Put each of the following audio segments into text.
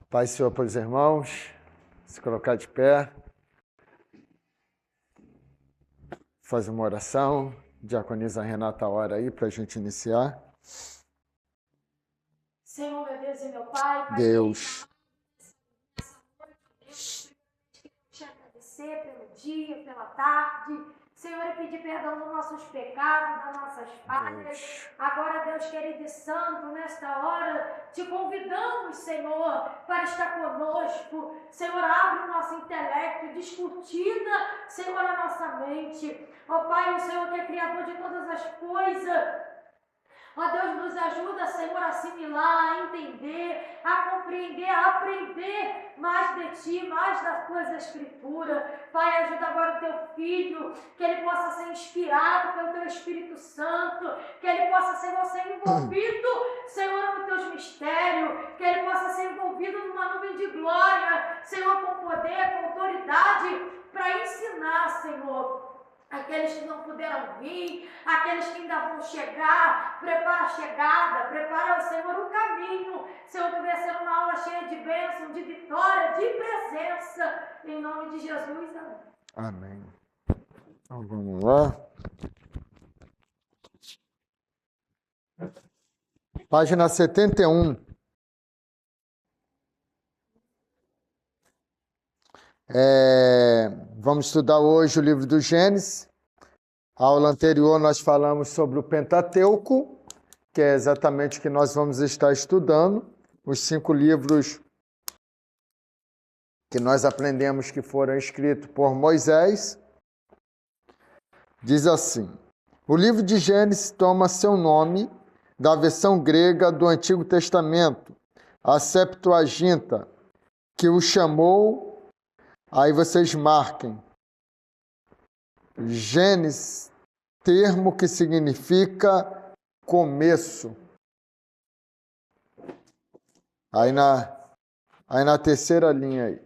Paz, Senhor, para os irmãos, se colocar de pé, faz uma oração, diaconisa Renata, ora aí para a gente iniciar. Senhor, meu Deus e meu Pai, Deus, te agradecer pelo dia, pela tarde. Senhor, e pedir perdão dos nossos pecados, das nossas falhas. Agora, Deus querido e santo, nesta hora, te convidamos, Senhor, para estar conosco. Senhor, abre o nosso intelecto, descortina, Senhor, a nossa mente. Ó Pai, o Senhor que é Criador de todas as coisas. Ó Deus, nos ajuda, Senhor, a assimilar, a entender, a compreender, a aprender mais de Ti, mais das Tuas Escrituras. Pai, ajuda agora o Teu Filho, que ele possa ser inspirado pelo Teu Espírito Santo, que ele possa, Senhor, ser envolvido, Senhor, nos Teus mistérios, que ele possa ser envolvido numa nuvem de glória, Senhor, com poder, com autoridade, para ensinar, Senhor, aqueles que não puderam vir, aqueles que ainda vão chegar. Prepara a chegada, prepara, Senhor, o caminho. Senhor, que venha ser uma aula cheia de bênção, de vitória, de presença, em nome de Jesus, amém. Amém. Então vamos lá. Página 71. Vamos estudar hoje o livro do Gênesis. A aula anterior nós falamos sobre o Pentateuco, que é exatamente o que nós vamos estar estudando, os 5 livros que nós aprendemos que foram escritos por Moisés. Diz assim: o livro de Gênesis toma seu nome da versão grega do Antigo Testamento, a Septuaginta, que o chamou. Aí vocês marquem. Gênesis, termo que significa começo. Aí na terceira linha, aí,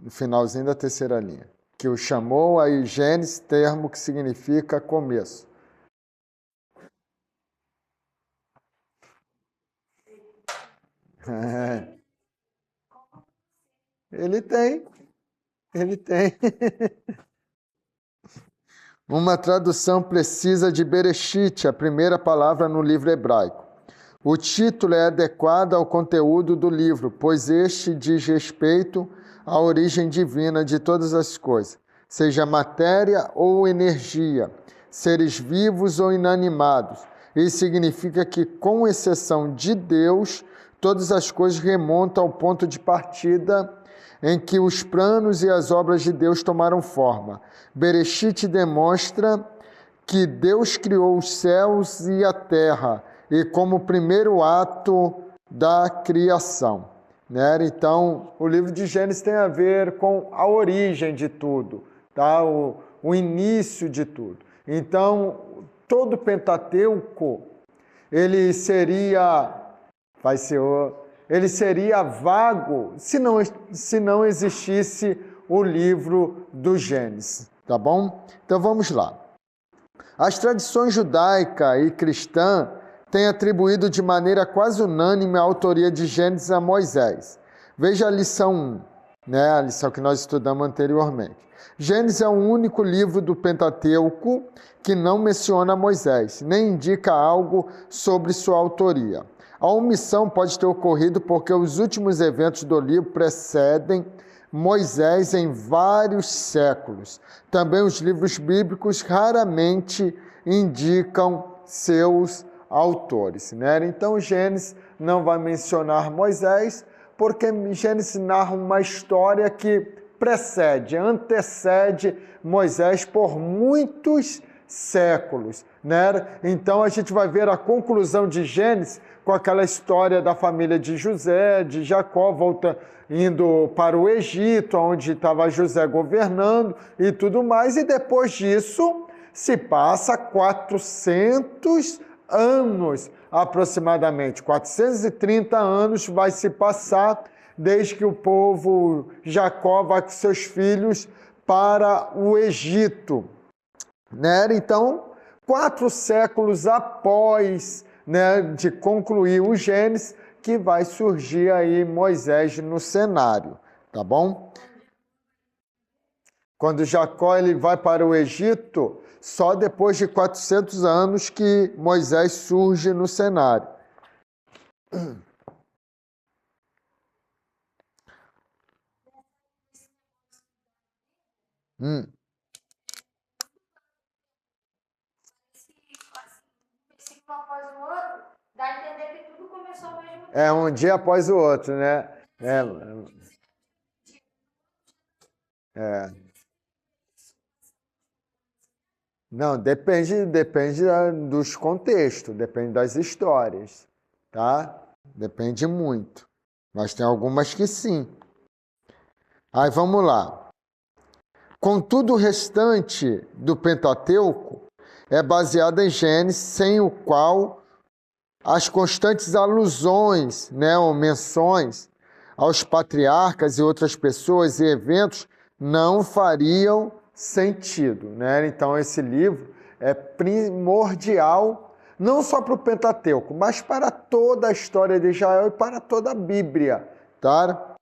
no finalzinho da terceira linha, que o chamou, aí Gênesis, termo que significa começo. Ele tem. Uma tradução precisa de Bereshit, a primeira palavra no livro hebraico. O título é adequado ao conteúdo do livro, pois este diz respeito à origem divina de todas as coisas, seja matéria ou energia, seres vivos ou inanimados. Isso significa que, com exceção de Deus, todas as coisas remontam ao ponto de partida em que os planos e as obras de Deus tomaram forma. Bereshit demonstra que Deus criou os céus e a terra, e como primeiro ato da criação. Né? Então, o livro de Gênesis tem a ver com a origem de tudo, tá? O início de tudo. Então, todo o Pentateuco, ele seria vago se não existisse o livro do Gênesis, tá bom? Então vamos lá. As tradições judaica e cristã têm atribuído de maneira quase unânime a autoria de Gênesis a Moisés. Veja a lição 1, né? A lição que nós estudamos anteriormente. Gênesis é o único livro do Pentateuco que não menciona Moisés, nem indica algo sobre sua autoria. A omissão pode ter ocorrido porque os últimos eventos do livro precedem Moisés em vários séculos. Também os livros bíblicos raramente indicam seus autores, né? Então, Gênesis não vai mencionar Moisés, porque Gênesis narra uma história que antecede Moisés por muitos séculos, né? Então, a gente vai ver a conclusão de Gênesis com aquela história da família de José, de Jacó, indo para o Egito, onde estava José governando e tudo mais. E depois disso, se passa 400 anos, aproximadamente. 430 anos vai se passar desde que o povo Jacó vai com seus filhos para o Egito. Né? Então, 4 séculos após, né, de concluir o Gênesis, que vai surgir aí Moisés no cenário, tá bom? Quando Jacó ele vai para o Egito, só depois de 400 anos que Moisés surge no cenário. Após o outro, dá a entender que tudo começou ao mesmo tempo. É um dia após o outro, né? Não, depende dos contextos, depende das histórias, tá? Depende muito. Mas tem algumas que sim. Aí vamos lá. Contudo, o restante do Pentateuco é baseado em Gênesis, sem o qual as constantes alusões, né, ou menções aos patriarcas e outras pessoas e eventos não fariam sentido, né? Então esse livro é primordial não só para o Pentateuco, mas para toda a história de Israel e para toda a Bíblia, tá?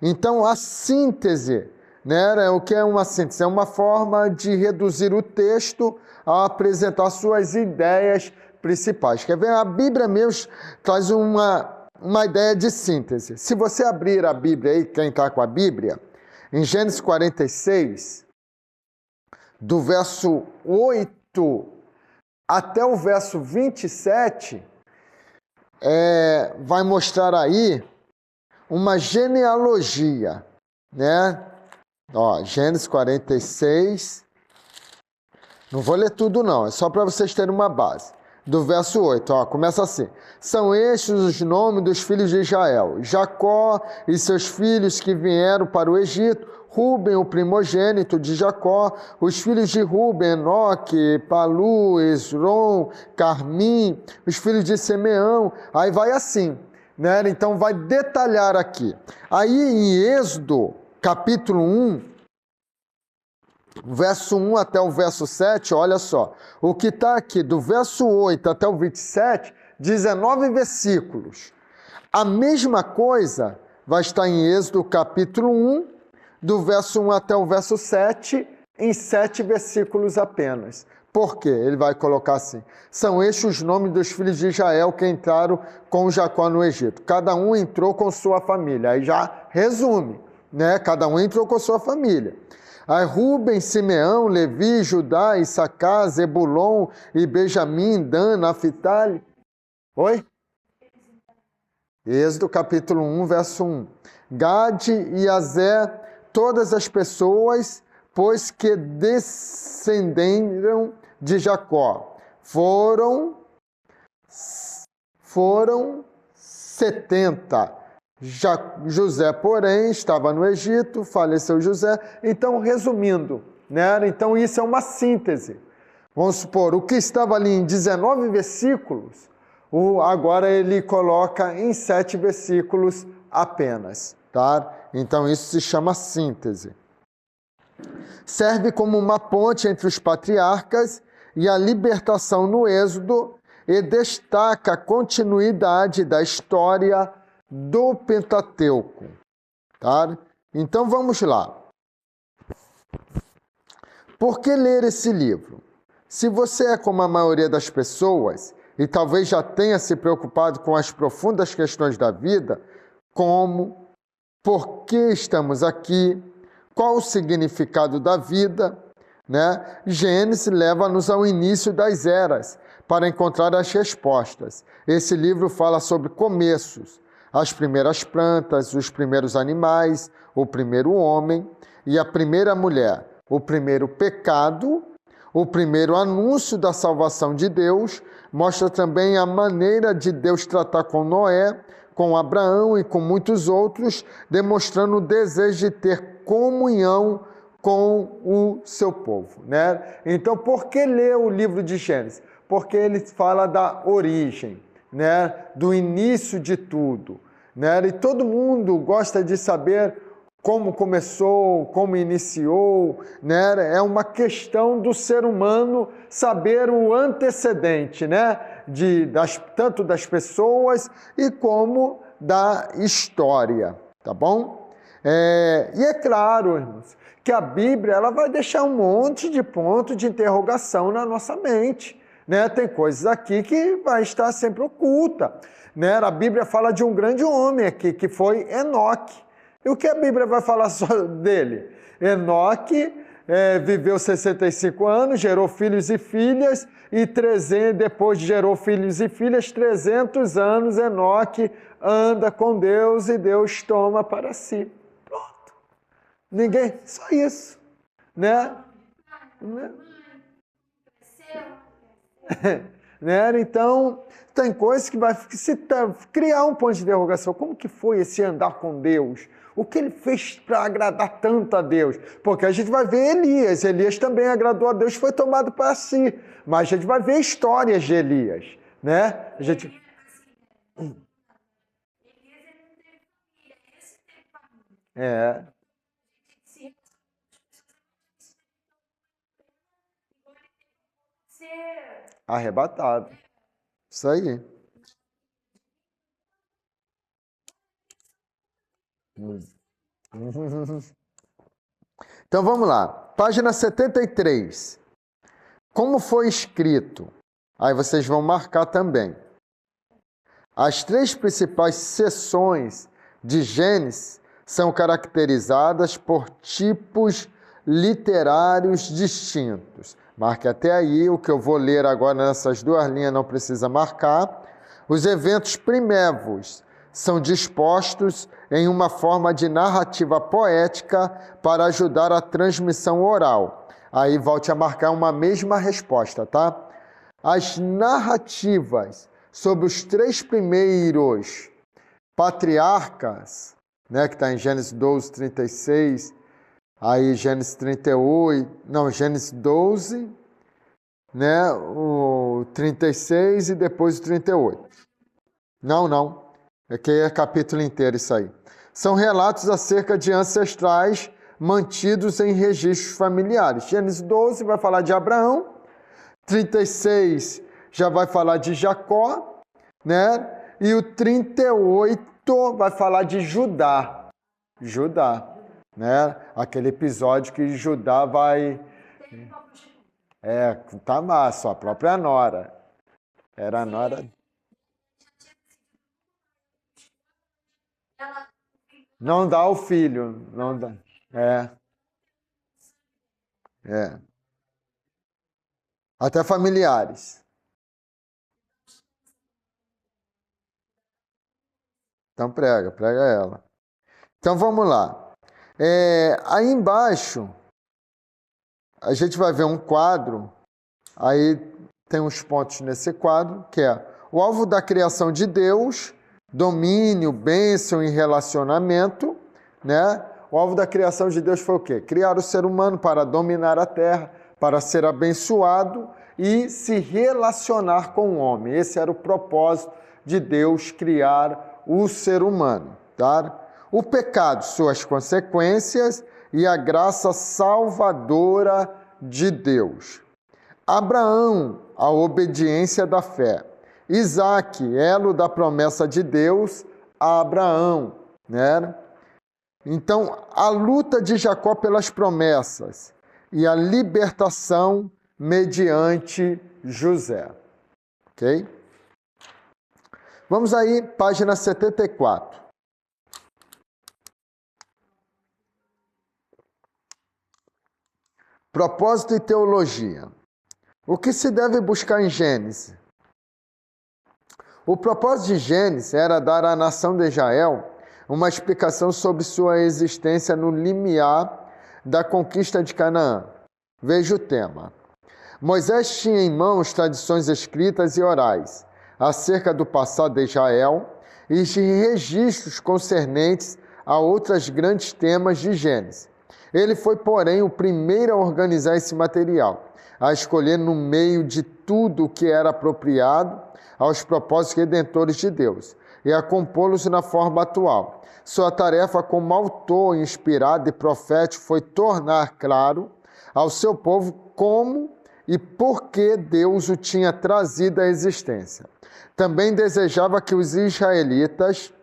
Então a síntese, né? O que é uma síntese? É uma forma de reduzir o texto a apresentar suas ideias principais. Quer ver? A Bíblia mesmo traz uma ideia de síntese. Se você abrir a Bíblia aí, quem está com a Bíblia, em Gênesis 46, do verso 8 até o verso 27, vai mostrar aí uma genealogia, né? Ó, Gênesis 46, não vou ler tudo não, é só para vocês terem uma base. Do verso 8, ó, começa assim: são estes os nomes dos filhos de Israel, Jacó e seus filhos que vieram para o Egito, Ruben, o primogênito de Jacó, os filhos de Ruben, Enoque, Palu, Esrom, Carmim, os filhos de Simeão, aí vai assim, né? Então vai detalhar aqui. Aí em Êxodo, capítulo 1, verso 1 até o verso 7, olha só, o que está aqui, do verso 8 até o 27, 19 versículos. A mesma coisa vai estar em Êxodo, capítulo 1, do verso 1 até o verso 7, em 7 versículos apenas. Por quê? Ele vai colocar assim: são estes os nomes dos filhos de Israel que entraram com Jacó no Egito. Cada um entrou com sua família. Aí já resume, né? Cada um entrou com sua família. Aí Ruben, Simeão, Levi, Judá, Issacar, Zebulon e Benjamim, Dan, Naphtali. Oi? Êxodo capítulo 1, verso 1. Gade e Azer, todas as pessoas, pois que descenderam de Jacó, foram 70. José, porém, estava no Egito, faleceu José. Então, resumindo, né? Então isso é uma síntese. Vamos supor, o que estava ali em 19 versículos, agora ele coloca em 7 versículos apenas, tá? Então isso se chama síntese. Serve como uma ponte entre os patriarcas e a libertação no Êxodo e destaca a continuidade da história do Pentateuco, tá? Então vamos lá. Por que ler esse livro? Se você é como a maioria das pessoas e talvez já tenha se preocupado com as profundas questões da vida, como, por que estamos aqui, qual o significado da vida, né? Gênesis leva-nos ao início das eras para encontrar as respostas. Esse livro fala sobre começos, as primeiras plantas, os primeiros animais, o primeiro homem e a primeira mulher, o primeiro pecado, o primeiro anúncio da salvação de Deus. Mostra também a maneira de Deus tratar com Noé, com Abraão e com muitos outros, demonstrando o desejo de ter comunhão com o seu povo, né? Então, por que ler o livro de Gênesis? Porque ele fala da origem, né? Do início de tudo, né? E todo mundo gosta de saber como começou, como iniciou, né? É uma questão do ser humano saber o antecedente, né? Tanto das pessoas e como da história, tá bom? E é claro, irmãos, que a Bíblia ela vai deixar um monte de ponto de interrogação na nossa mente, né? Tem coisas aqui que vai estar sempre oculta, né? A Bíblia fala de um grande homem aqui, que foi Enoque. E o que a Bíblia vai falar só dele? Enoque viveu 65 anos, gerou filhos e filhas, e depois gerou filhos e filhas, 300 anos Enoque anda com Deus e Deus toma para si. Pronto. Ninguém, só isso, né? Então, tem coisas que vai criar um ponto de interrogação. Como que foi esse andar com Deus? O que ele fez para agradar tanto a Deus? Porque a gente vai ver Elias. Elias também agradou a Deus, foi tomado para si. Mas a gente vai ver histórias de Elias, né? A gente... Arrebatado. Isso aí. Então vamos lá. Página 73. Como foi escrito? Aí vocês vão marcar também. As 3 principais seções de Gênesis são caracterizadas por tipos literários distintos. Marque até aí, o que eu vou ler agora nessas 2 linhas não precisa marcar. Os eventos primevos são dispostos em uma forma de narrativa poética para ajudar a transmissão oral. Aí volte a marcar uma mesma resposta, tá? As narrativas sobre os 3 primeiros patriarcas, né, que está em Gênesis 12, 36, aí Gênesis 38, não, Gênesis 12, né, o 36 e depois o 38. Não, é que é capítulo inteiro isso aí. São relatos acerca de ancestrais mantidos em registros familiares. Gênesis 12 vai falar de Abraão, 36 já vai falar de Jacó, né? E o 38 vai falar de Judá. Né? Aquele episódio que Judá vai... Tamar, sua própria nora. Era a nora... Não dá o filho, não dá. Até familiares. Então prega ela. Então vamos lá. Aí embaixo, a gente vai ver um quadro, aí tem uns pontos nesse quadro, que é o alvo da criação de Deus, domínio, bênção e relacionamento, né? O alvo da criação de Deus foi o quê? Criar o ser humano para dominar a terra, para ser abençoado e se relacionar com o homem. Esse era o propósito de Deus criar o ser humano, tá? O pecado, suas consequências e a graça salvadora de Deus. Abraão, a obediência da fé. Isaac, elo da promessa de Deus a Abraão, né? Então, a luta de Jacó pelas promessas e a libertação mediante José. Ok? Vamos aí, página 74. Propósito e teologia. O que se deve buscar em Gênesis? O propósito de Gênesis era dar à nação de Israel uma explicação sobre sua existência no limiar da conquista de Canaã. Veja o tema. Moisés tinha em mãos tradições escritas e orais acerca do passado de Israel e de registros concernentes a outros grandes temas de Gênesis. Ele foi, porém, o primeiro a organizar esse material, a escolher no meio de tudo o que era apropriado aos propósitos redentores de Deus e a compô-los na forma atual. Sua tarefa como autor inspirado e profético foi tornar claro ao seu povo como e por que Deus o tinha trazido à existência. Também desejava que os israelitas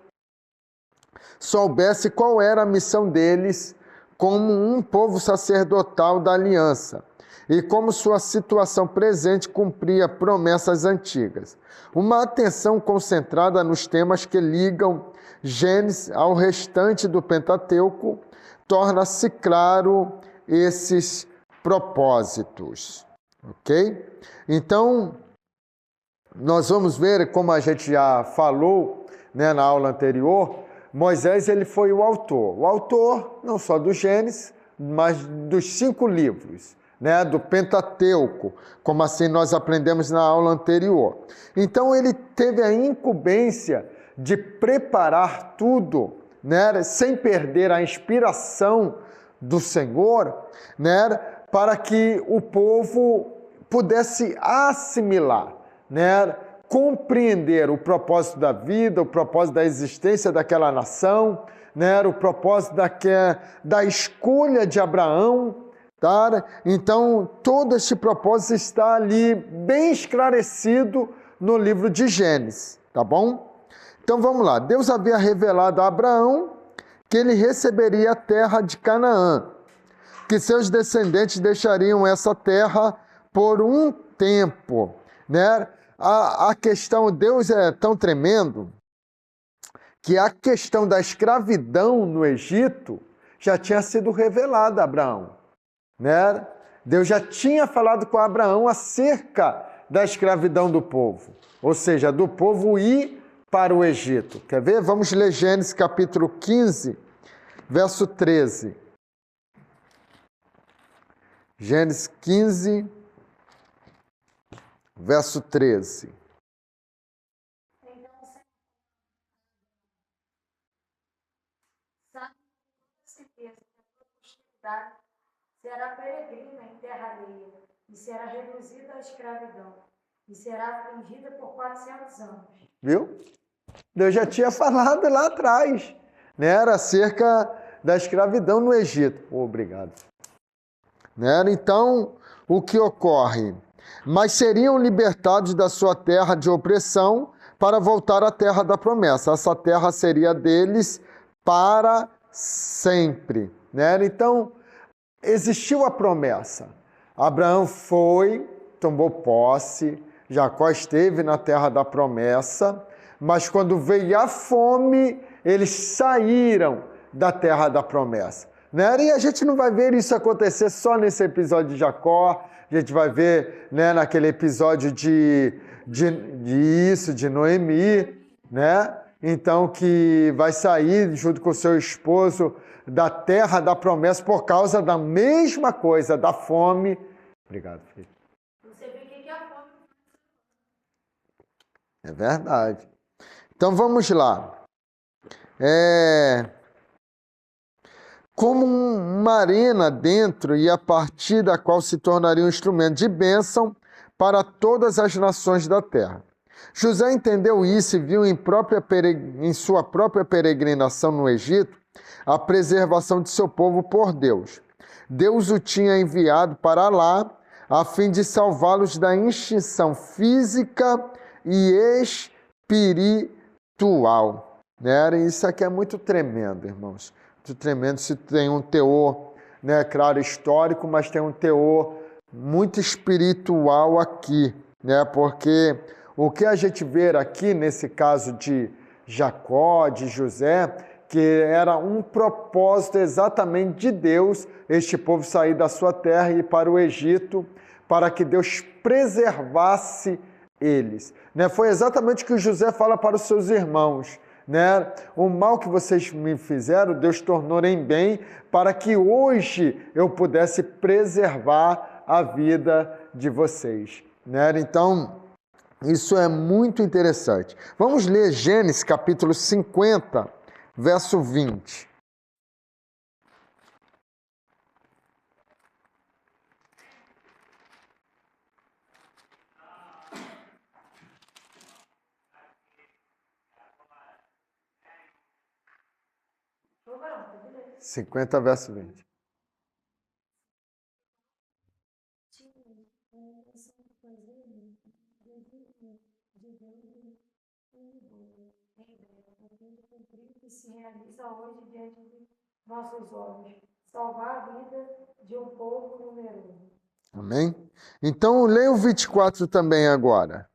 soubesse qual era a missão deles como um povo sacerdotal da aliança e como sua situação presente cumpria promessas antigas. Uma atenção concentrada nos temas que ligam Gênesis ao restante do Pentateuco torna-se claro esses propósitos. Ok? Então, nós vamos ver, como a gente já falou, né, na aula anterior, Moisés ele foi o autor não só do Gênesis, mas dos 5 livros, né, do Pentateuco, como assim nós aprendemos na aula anterior. Então ele teve a incumbência de preparar tudo, né, sem perder a inspiração do Senhor, né, para que o povo pudesse assimilar, né, compreender o propósito da vida, o propósito da existência daquela nação, né, o propósito da escolha de Abraão. Tá? Então, todo este propósito está ali bem esclarecido no livro de Gênesis, tá bom? Então, vamos lá. Deus havia revelado a Abraão que ele receberia a terra de Canaã, que seus descendentes deixariam essa terra por um tempo, né? A questão, Deus é tão tremendo que a questão da escravidão no Egito já tinha sido revelada a Abraão, né? Deus já tinha falado com Abraão acerca da escravidão do povo, ou seja, do povo ir para o Egito. Quer ver? Vamos ler Gênesis capítulo 15, verso 13. Gênesis 15, verso 13. Então, sabe com certeza que a tua posteridade será peregrina em terra alheia, e será reduzida à escravidão, e será afligida por 400 anos. Viu? Deus já tinha falado lá atrás, né? Era acerca da escravidão no Egito. Obrigado. Né? Então, o que ocorre? Mas seriam libertados da sua terra de opressão para voltar à terra da promessa. Essa terra seria deles para sempre. Né? Então, existiu a promessa. Abraão foi, tomou posse, Jacó esteve na terra da promessa, mas quando veio a fome, eles saíram da terra da promessa. Né? E a gente não vai ver isso acontecer só nesse episódio de Jacó, a gente vai ver, né, naquele episódio de Noemi, né? Então, que vai sair junto com seu esposo da terra da promessa por causa da mesma coisa, da fome. Obrigado, filho. Você vê o que é a fome. É verdade. Então, vamos lá. Como uma arena dentro e a partir da qual se tornaria um instrumento de bênção para todas as nações da terra. José entendeu isso e viu em sua própria peregrinação no Egito a preservação de seu povo por Deus. Deus o tinha enviado para lá a fim de salvá-los da extinção física e espiritual. Né? Isso aqui é muito tremendo, irmãos. Muito tremendo. Se tem um teor, né, claro, histórico, mas tem um teor muito espiritual aqui, né? Porque o que a gente vê aqui nesse caso de Jacó, de José, que era um propósito exatamente de Deus, este povo sair da sua terra e ir para o Egito, para que Deus preservasse eles. Né? Foi exatamente o que José fala para os seus irmãos. Né? O mal que vocês me fizeram, Deus tornou em bem, para que hoje eu pudesse preservar a vida de vocês. Né? Então, isso é muito interessante. Vamos ler Gênesis capítulo 50, verso 20. Beleza. 50, verso 20. que se realiza hoje diante de nossos olhos, salvar a vida de um povo numeroso. Amém? Então, leia o 24 também agora.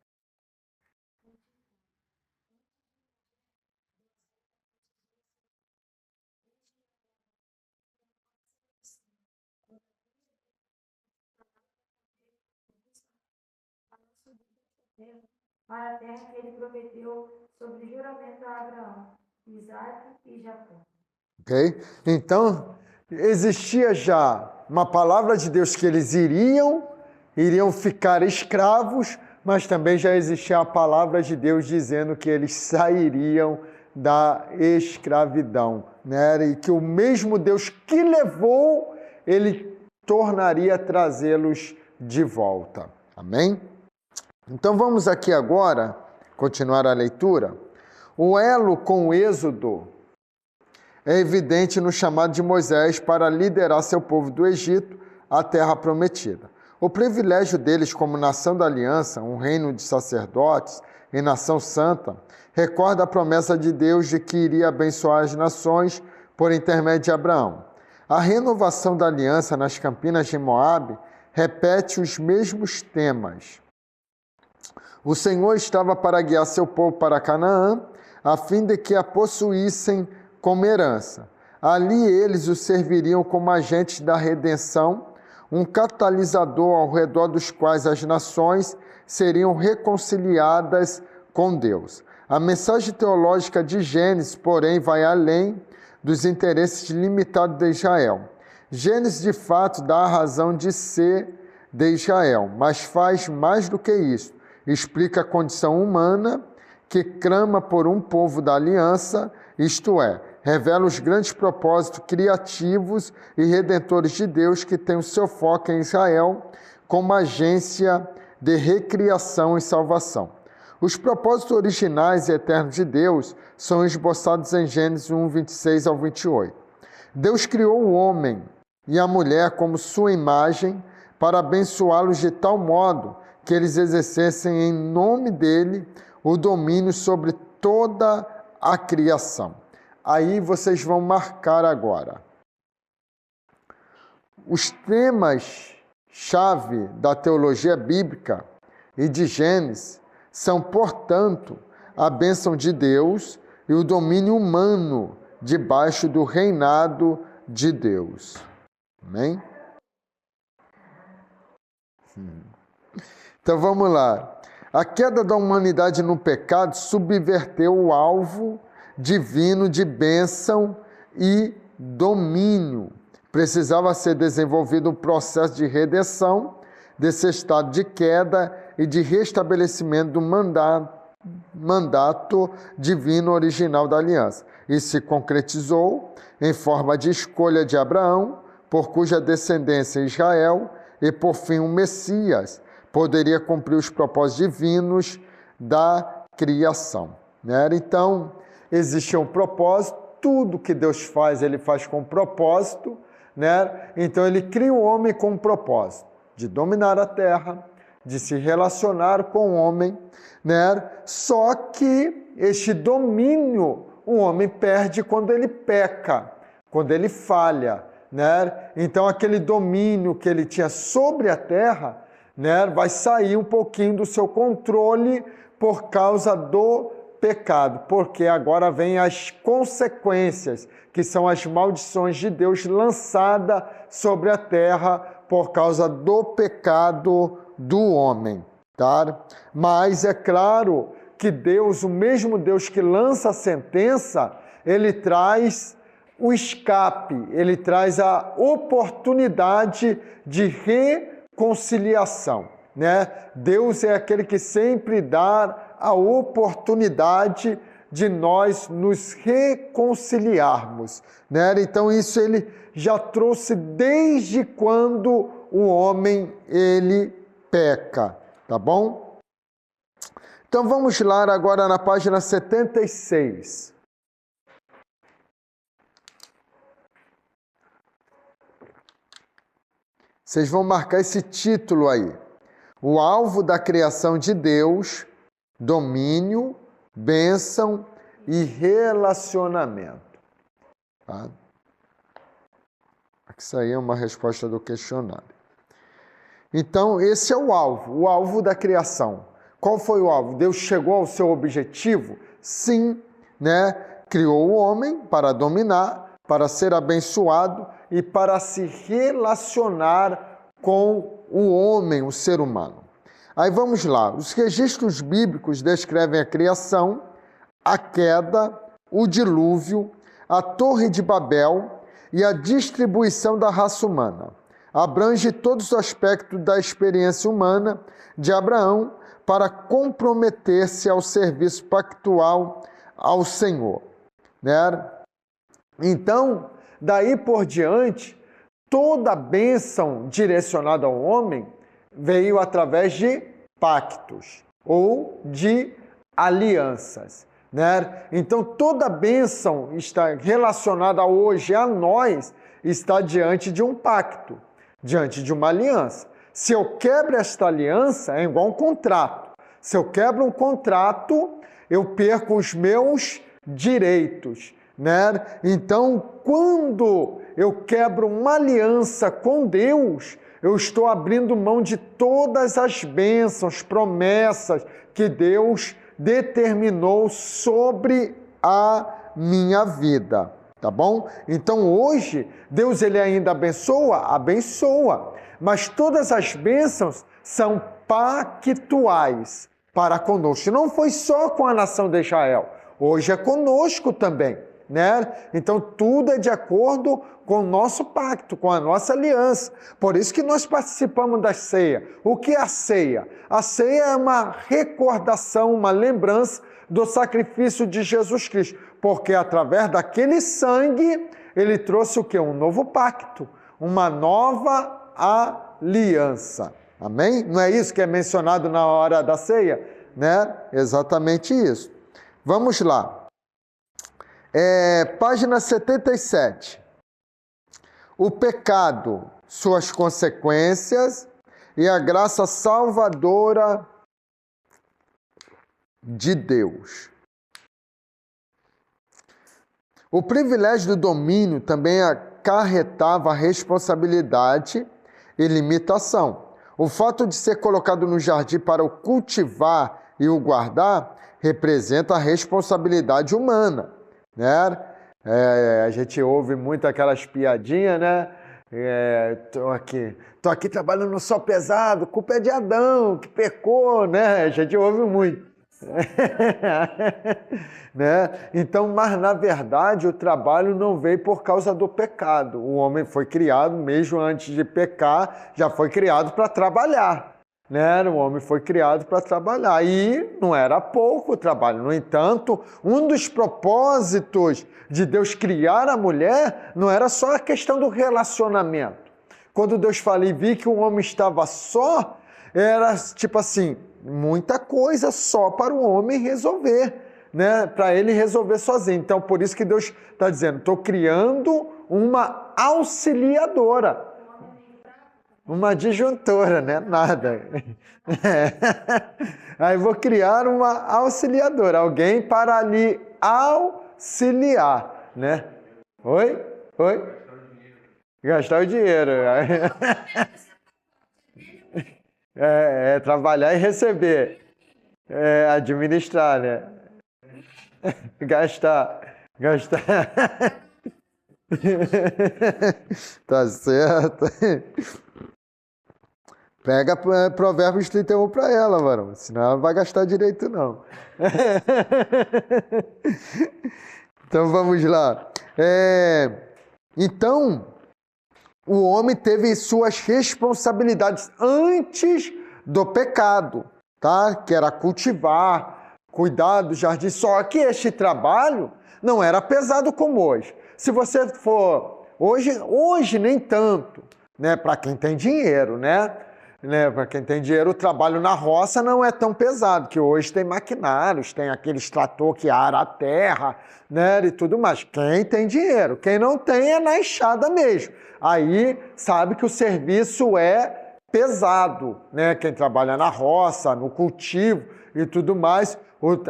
Para a terra que ele prometeu sobre juramento a Abraão, Isaque e Jacó. Ok? Então, existia já uma palavra de Deus que eles iriam ficar escravos, mas também já existia a palavra de Deus dizendo que eles sairiam da escravidão, né? E que o mesmo Deus que levou, ele tornaria a trazê-los de volta. Amém? Então vamos aqui agora continuar a leitura. O elo com o Êxodo é evidente no chamado de Moisés para liderar seu povo do Egito à terra prometida. O privilégio deles como nação da aliança, um reino de sacerdotes e nação santa, recorda a promessa de Deus de que iria abençoar as nações por intermédio de Abraão. A renovação da aliança nas campinas de Moabe repete os mesmos temas. O Senhor estava para guiar seu povo para Canaã, a fim de que a possuíssem como herança. Ali eles o serviriam como agentes da redenção, um catalisador ao redor dos quais as nações seriam reconciliadas com Deus. A mensagem teológica de Gênesis, porém, vai além dos interesses limitados de Israel. Gênesis, de fato, dá a razão de ser de Israel, mas faz mais do que isso. Explica a condição humana que clama por um povo da aliança, isto é, revela os grandes propósitos criativos e redentores de Deus que tem o seu foco em Israel como agência de recriação e salvação. Os propósitos originais e eternos de Deus são esboçados em Gênesis 1, 26 ao 28. Deus criou o homem e a mulher como sua imagem para abençoá-los de tal modo que eles exercessem em nome dele o domínio sobre toda a criação. Aí vocês vão marcar agora. Os temas-chave da teologia bíblica e de Gênesis são, portanto, a bênção de Deus e o domínio humano debaixo do reinado de Deus. Amém? Então vamos lá. A queda da humanidade no pecado subverteu o alvo divino de bênção e domínio. Precisava ser desenvolvido um processo de redenção desse estado de queda e de restabelecimento do mandato divino original da aliança. Isso se concretizou em forma de escolha de Abraão, por cuja descendência Israel e, por fim, o Messias poderia cumprir os propósitos divinos da criação. Né? Então, existe um propósito, tudo que Deus faz, ele faz com propósito. Né? Então, ele cria o homem com um propósito de dominar a terra, de se relacionar com o homem. Né? Só que este domínio o homem perde quando ele peca, quando ele falha. Né? Então, aquele domínio que ele tinha sobre a terra, né, vai sair um pouquinho do seu controle por causa do pecado, porque agora vem as consequências, que são as maldições de Deus lançadas sobre a terra por causa do pecado do homem. Tá? Mas é claro que Deus, o mesmo Deus que lança a sentença, ele traz o escape, ele traz a oportunidade de reconciliação, né? Deus é aquele que sempre dá a oportunidade de nós nos reconciliarmos, né? Então isso ele já trouxe desde quando o homem ele peca, tá bom? Então vamos lá agora na página 76. Vocês vão marcar esse título aí. O alvo da criação de Deus, domínio, bênção e relacionamento. Tá? Isso aí é uma resposta do questionário. Então, esse é o alvo da criação. Qual foi o alvo? Deus chegou ao seu objetivo? Sim, né? Criou o homem para dominar, para ser abençoado e para se relacionar com o homem, o ser humano. Aí vamos lá. Os registros bíblicos descrevem a criação, a queda, o dilúvio, a Torre de Babel e a distribuição da raça humana. Abrange todos os aspectos da experiência humana de Abraão para comprometer-se ao serviço pactual ao Senhor. Né? Então, daí por diante, toda a bênção direcionada ao homem veio através de pactos ou de alianças. Né? Então, toda a bênção está relacionada hoje a nós, está diante de um pacto, diante de uma aliança. Se eu quebro esta aliança, é igual um contrato. Se eu quebro um contrato, eu perco os meus direitos. Né? Então, quando eu quebro uma aliança com Deus, eu estou abrindo mão de todas as bênçãos, promessas que Deus determinou sobre a minha vida, tá bom? Então hoje, Deus ele ainda abençoa, mas todas as bênçãos são pactuais para conosco. Não foi só com a nação de Israel, hoje é conosco também, né? Então tudo é de acordo com o nosso pacto, com a nossa aliança. Por isso que nós participamos da ceia. O que é a ceia? A ceia é uma recordação, uma lembrança do sacrifício de Jesus Cristo. Porque através daquele sangue, ele trouxe o quê? Um novo pacto, uma nova aliança. Amém? Não é isso que é mencionado na hora da ceia? Né? Exatamente isso. Vamos lá. Página 77. O pecado, suas consequências e a graça salvadora de Deus. O privilégio do domínio também acarretava responsabilidade e limitação. O fato de ser colocado no jardim para o cultivar e o guardar representa a responsabilidade humana, né? A gente ouve muito aquelas piadinhas, né? Tô aqui trabalhando no sol pesado, culpa é de Adão, que pecou, né? A gente ouve muito. Né? Então, mas na verdade o trabalho não veio por causa do pecado. O homem foi criado, mesmo antes de pecar, já foi criado para trabalhar. Né? O homem foi criado para trabalhar e não era pouco o trabalho. No entanto, um dos propósitos de Deus criar a mulher não era só a questão do relacionamento. Quando Deus falou e vi que o homem estava só, era tipo assim, muita coisa só para o homem resolver, né? Para ele resolver sozinho. Então, por isso que Deus está dizendo, estou criando uma auxiliadora. Uma disjuntora, né? Nada. Aí vou criar uma auxiliadora, alguém para lhe auxiliar, né? Oi? Gastar o dinheiro. Trabalhar e receber. Administrar, né? Gastar. Tá certo. Pega Provérbios 31 para ela, varão. Senão ela não vai gastar direito, não. Então, vamos lá. Então, o homem teve suas responsabilidades antes do pecado, tá? Que era cultivar, cuidar do jardim. Só que este trabalho não era pesado como hoje. Se você for... Hoje nem tanto, né? Para quem tem dinheiro, né? Para quem tem dinheiro, o trabalho na roça não é tão pesado, que hoje tem maquinários, tem aqueles trator que ara a terra, né, e tudo mais. Quem tem dinheiro, quem não tem é na enxada mesmo. Aí sabe que o serviço é pesado, né? Quem trabalha na roça, no cultivo e tudo mais,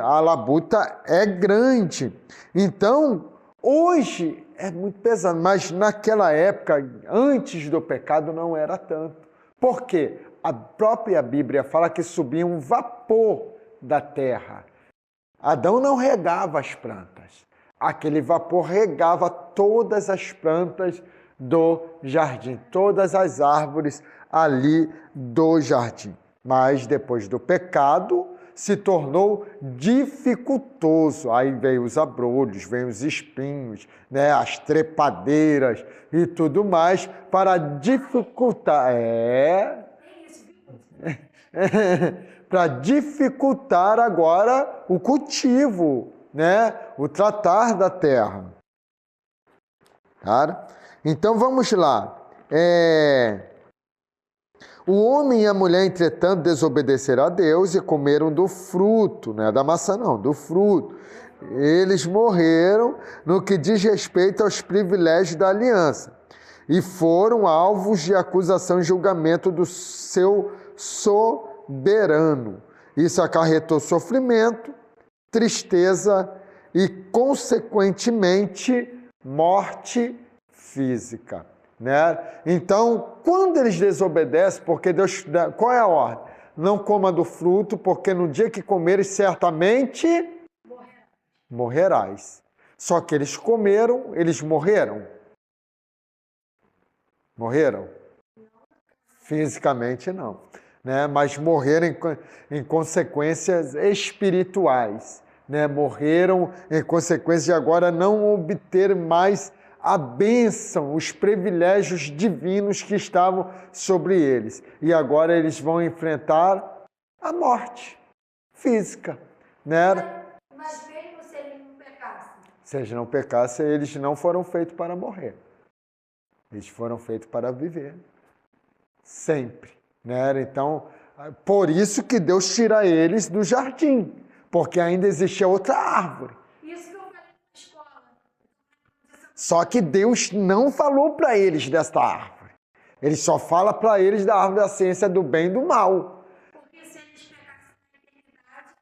a labuta é grande. Então, hoje é muito pesado, mas naquela época, antes do pecado, não era tanto. Por quê? A própria Bíblia fala que subia um vapor da terra. Adão não regava as plantas. Aquele vapor regava todas as plantas do jardim, todas as árvores ali do jardim. Mas depois do pecado, se tornou dificultoso. Aí veio os abrolhos, veio os espinhos, né, as trepadeiras e tudo mais para dificultar. Para dificultar agora o cultivo, né, o tratar da terra. Cara? Então vamos lá. O homem e a mulher, entretanto, desobedeceram a Deus e comeram do fruto, não é da maçã não, do fruto. Eles morreram no que diz respeito aos privilégios da aliança e foram alvos de acusação e julgamento do seu soberano. Isso acarretou sofrimento, tristeza e, consequentemente, morte física. Né? Então, quando eles desobedecem, porque Deus, qual é a ordem? Não coma do fruto, porque no dia que comeres, certamente morrerás. Só que eles comeram, eles morreram. Morreram? Fisicamente não, né? Mas morreram em consequências espirituais, né? Morreram em consequência de agora não obter mais a bênção, os privilégios divinos que estavam sobre eles. E agora eles vão enfrentar a morte física, né? Mas mesmo se eles não pecassem? Se eles não pecassem, eles não foram feitos para morrer. Eles foram feitos para viver. Sempre, né? Então, por isso que Deus tira eles do jardim, porque ainda existia outra árvore. Isso que eu falei na escola. Só que Deus não falou para eles desta árvore. Ele só fala para eles da árvore da ciência do bem e do mal. Porque se eles pecassem na eternidade,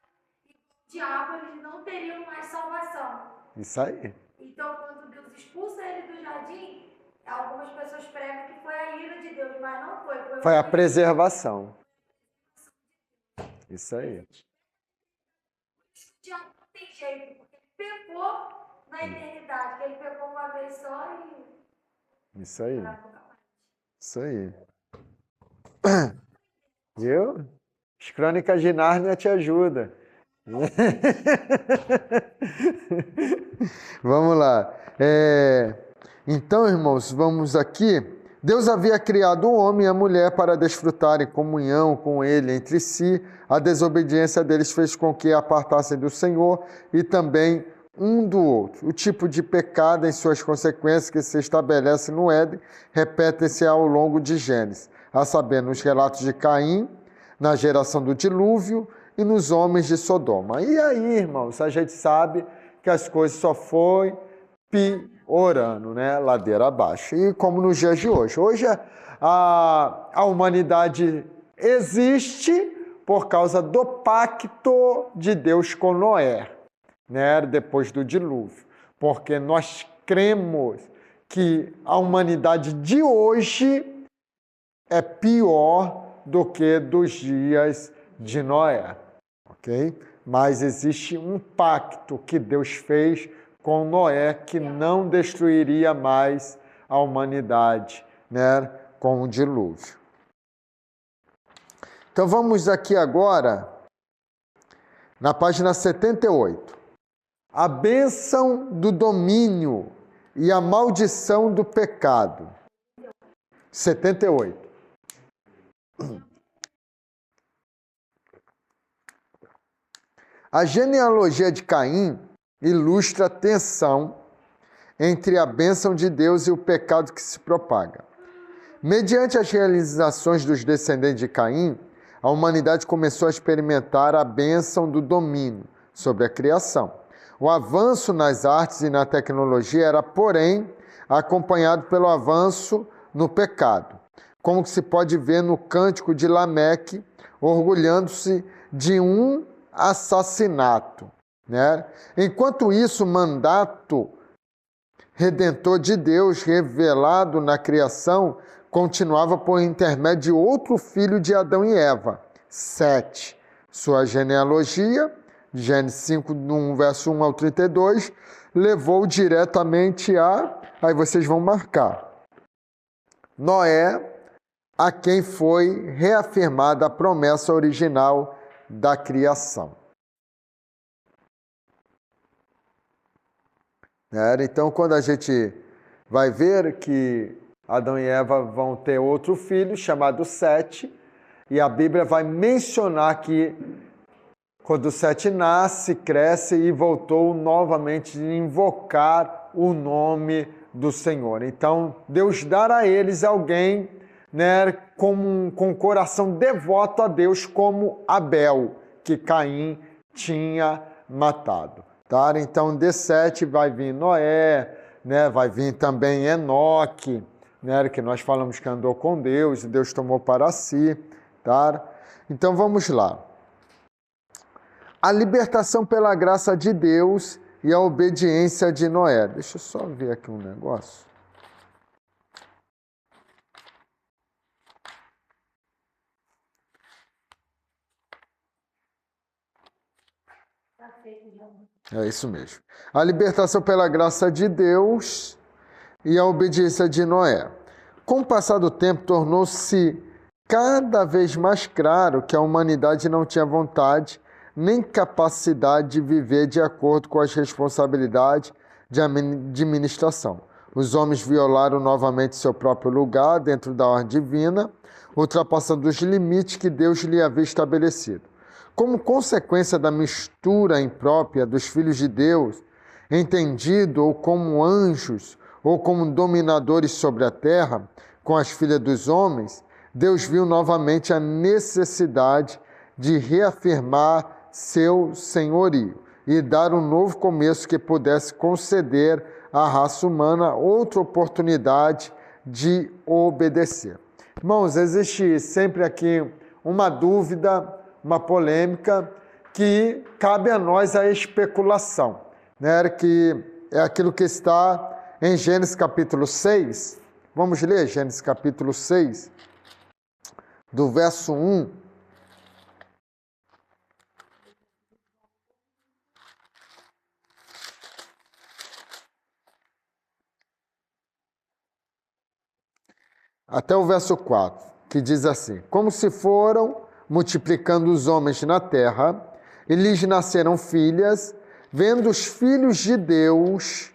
o diabo, eles não teriam mais salvação. Isso aí. Então, quando Deus expulsa ele do jardim, algumas pessoas pregam que foi a ira de Deus, mas não foi. Foi a preservação. Isso aí. O diabo não tem jeito, porque ele pecou na eternidade, que ele pecou uma vez só e... Isso aí. Isso aí. Viu? As Crônicas de Nárnia te ajudam. Vamos lá. Então, irmãos, vamos aqui. Deus havia criado o homem e a mulher para desfrutarem comunhão com ele entre si. A desobediência deles fez com que apartassem do Senhor e também um do outro. O tipo de pecado em suas consequências que se estabelece no Éden repetem-se ao longo de Gênesis, a saber, nos relatos de Caim, na geração do dilúvio e nos homens de Sodoma. E aí, irmãos, a gente sabe que as coisas só foi piorando, né? Ladeira abaixo. E como nos dias de hoje. Hoje a humanidade existe por causa do pacto de Deus com Noé, né? Depois do dilúvio. Porque nós cremos que a humanidade de hoje é pior do que dos dias de Noé, ok? Mas existe um pacto que Deus fez com Noé que não destruiria mais a humanidade, né, com o dilúvio. Então vamos aqui agora na página 78. A bênção do domínio e a maldição do pecado. 78. A genealogia de Caim ilustra a tensão entre a bênção de Deus e o pecado que se propaga. Mediante as realizações dos descendentes de Caim, a humanidade começou a experimentar a bênção do domínio sobre a criação. O avanço nas artes e na tecnologia era, porém, acompanhado pelo avanço no pecado, como se pode ver no Cântico de Lameque, orgulhando-se de um assassinato, né? Enquanto isso, o mandato redentor de Deus revelado na criação continuava por intermédio de outro filho de Adão e Eva, Sete. Sua genealogia, Gênesis 5, 1, verso 1 ao 32, levou diretamente a... Aí vocês vão marcar. Noé, a quem foi reafirmada a promessa original da criação. Então, quando a gente vai ver que Adão e Eva vão ter outro filho chamado Sete, e a Bíblia vai mencionar que quando Sete nasce, cresce e voltou novamente a invocar o nome do Senhor. Então, Deus dará a eles alguém, né, com coração devoto a Deus, como Abel, que Caim tinha matado. Tá? Então, de Sete vai vir Noé, né, vai vir também Enoque, né, que nós falamos que andou com Deus e Deus tomou para si. Tá? Então, vamos lá. A libertação pela graça de Deus e a obediência de Noé. Deixa eu só ver aqui um negócio. É isso mesmo. A libertação pela graça de Deus e a obediência de Noé. Com o passar do tempo, tornou-se cada vez mais claro que a humanidade não tinha vontade nem capacidade de viver de acordo com as responsabilidades de administração. Os homens violaram novamente seu próprio lugar dentro da ordem divina, ultrapassando os limites que Deus lhe havia estabelecido. Como consequência da mistura imprópria dos filhos de Deus, entendido ou como anjos ou como dominadores sobre a terra, com as filhas dos homens, Deus viu novamente a necessidade de reafirmar seu senhorio e dar um novo começo que pudesse conceder à raça humana outra oportunidade de obedecer. Irmãos, existe sempre aqui uma dúvida, uma polêmica que cabe a nós a especulação, né? Que é aquilo que está em Gênesis capítulo 6. Vamos ler Gênesis capítulo 6, do verso 1. Até o verso 4, que diz assim: como se foram multiplicando os homens na terra, e lhes nasceram filhas, vendo os filhos de Deus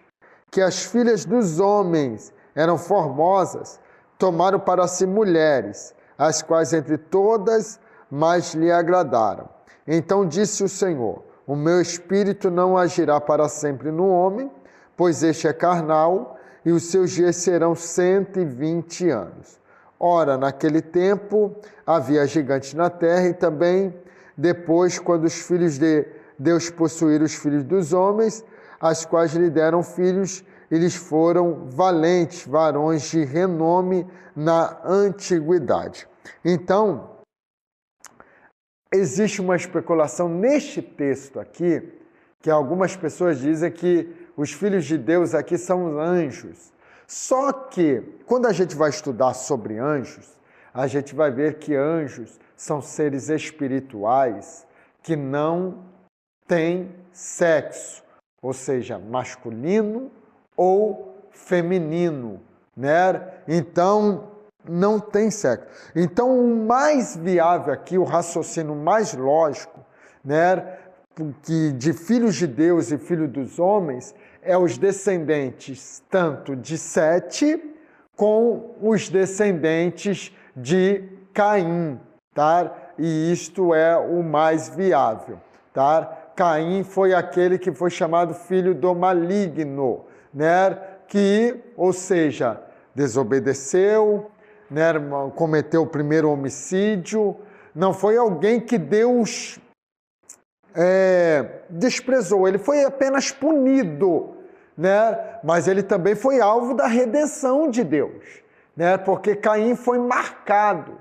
que as filhas dos homens eram formosas, tomaram para si mulheres, as quais entre todas mais lhe agradaram. Então disse o Senhor: o meu espírito não agirá para sempre no homem, pois este é carnal, e os seus dias serão 120 anos. Ora, naquele tempo havia gigantes na terra, e também depois, quando os filhos de Deus possuíram os filhos dos homens, as quais lhe deram filhos, eles foram valentes, varões de renome na antiguidade. Então, existe uma especulação neste texto aqui, que algumas pessoas dizem que os filhos de Deus aqui são anjos. Só que, quando a gente vai estudar sobre anjos, a gente vai ver que anjos são seres espirituais que não têm sexo, ou seja, masculino ou feminino, né? Então, não tem sexo. Então, o mais viável aqui, o raciocínio mais lógico, né, que de filhos de Deus e filhos dos homens, é os descendentes tanto de Sete com os descendentes de Caim, tá? E isto é o mais viável, tá? Caim foi aquele que foi chamado filho do maligno, né? Que, ou seja, desobedeceu, né? Cometeu o primeiro homicídio, não foi alguém que Deus desprezou, ele foi apenas punido, né? Mas ele também foi alvo da redenção de Deus, né? Porque Caim foi marcado,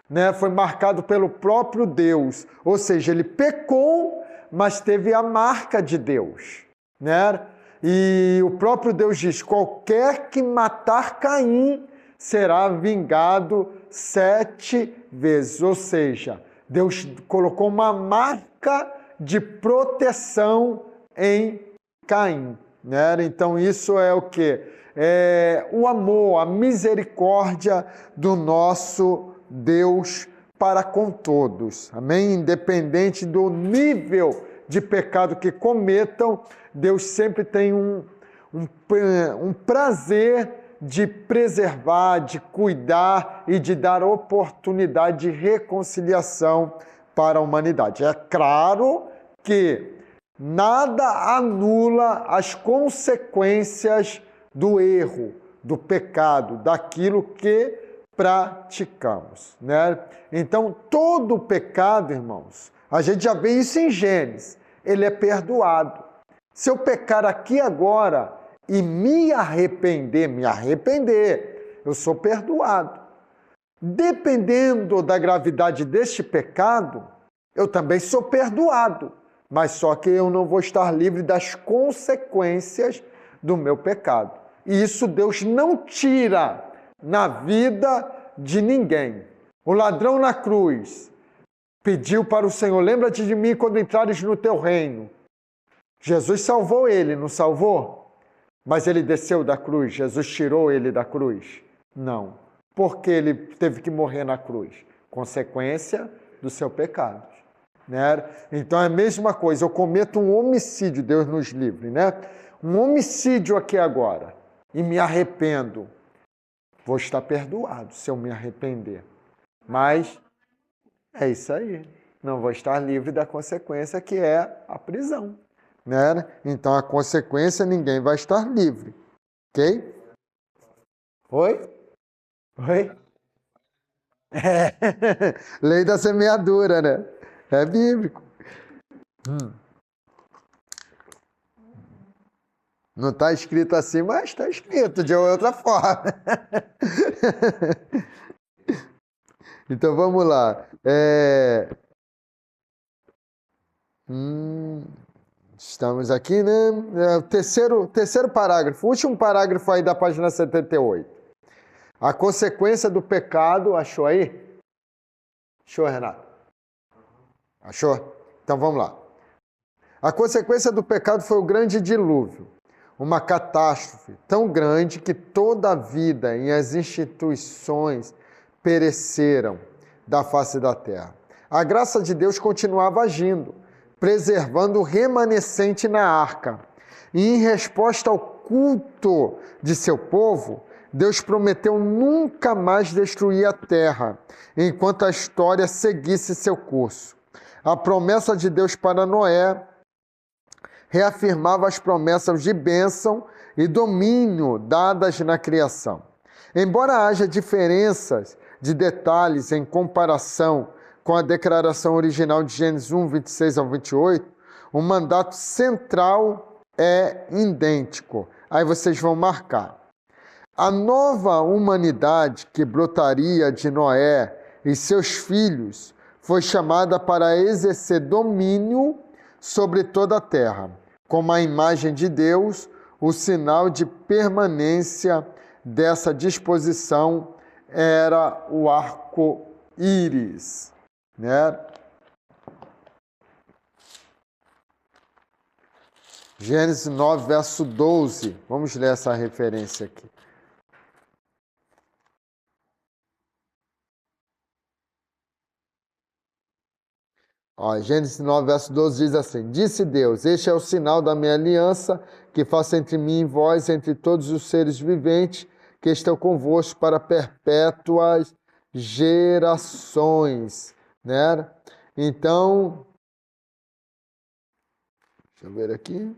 né? Foi marcado pelo próprio Deus, ou seja, ele pecou mas teve a marca de Deus, né? E o próprio Deus diz: qualquer que matar Caim será vingado 7 vezes. Ou seja, Deus colocou uma marca de proteção em Caim, né? Então isso é o quê? É o amor, a misericórdia do nosso Deus para com todos, amém? Independente do nível de pecado que cometam, Deus sempre tem um prazer de preservar, de cuidar e de dar oportunidade de reconciliação para a humanidade. É claro que nada anula as consequências do erro, do pecado, daquilo que praticamos, né? Então, todo pecado, irmãos, a gente já vê isso em Gênesis, ele é perdoado. Se eu pecar aqui agora e me arrepender, eu sou perdoado. Dependendo da gravidade deste pecado, eu também sou perdoado, mas só que eu não vou estar livre das consequências do meu pecado. E isso Deus não tira na vida de ninguém. O ladrão na cruz pediu para o Senhor: lembra-te de mim quando entrares no teu reino. Jesus salvou ele, não salvou? Mas ele desceu da cruz, Jesus tirou ele da cruz? Não. Porque ele teve que morrer na cruz? Consequência do seu pecado, né? Então é a mesma coisa, eu cometo um homicídio, Deus nos livre, né? Um homicídio aqui agora, e me arrependo, vou estar perdoado se eu me arrepender. Mas é isso aí, não vou estar livre da consequência que é a prisão, né? Então a consequência ninguém vai estar livre, ok? Oi? Oi? É. Lei da semeadura, né? É bíblico. Não está escrito assim, mas está escrito de outra forma. Então vamos lá. Estamos aqui, né? Terceiro parágrafo, último parágrafo aí da página 78. A consequência do pecado, achou aí? Achou, Renato? Achou? Então vamos lá. A consequência do pecado foi o grande dilúvio. Uma catástrofe tão grande que toda a vida e as instituições pereceram da face da terra. A graça de Deus continuava agindo, preservando o remanescente na arca. E em resposta ao culto de seu povo, Deus prometeu nunca mais destruir a terra, enquanto a história seguisse seu curso. A promessa de Deus para Noé reafirmava as promessas de bênção e domínio dadas na criação. Embora haja diferenças de detalhes em comparação com a declaração original de Gênesis 1, 26 ao 28, o mandato central é idêntico. Aí vocês vão marcar. A nova humanidade que brotaria de Noé e seus filhos foi chamada para exercer domínio sobre toda a terra. Como a imagem de Deus, o sinal de permanência dessa disposição era o arco-íris, né? Gênesis 9, verso 12. Vamos ler essa referência aqui. Gênesis 9, verso 12 diz assim: Disse Deus: Este é o sinal da minha aliança, que faço entre mim e vós, entre todos os seres viventes, que estão convosco para perpétuas gerações. Né? Então, deixa eu ver aqui.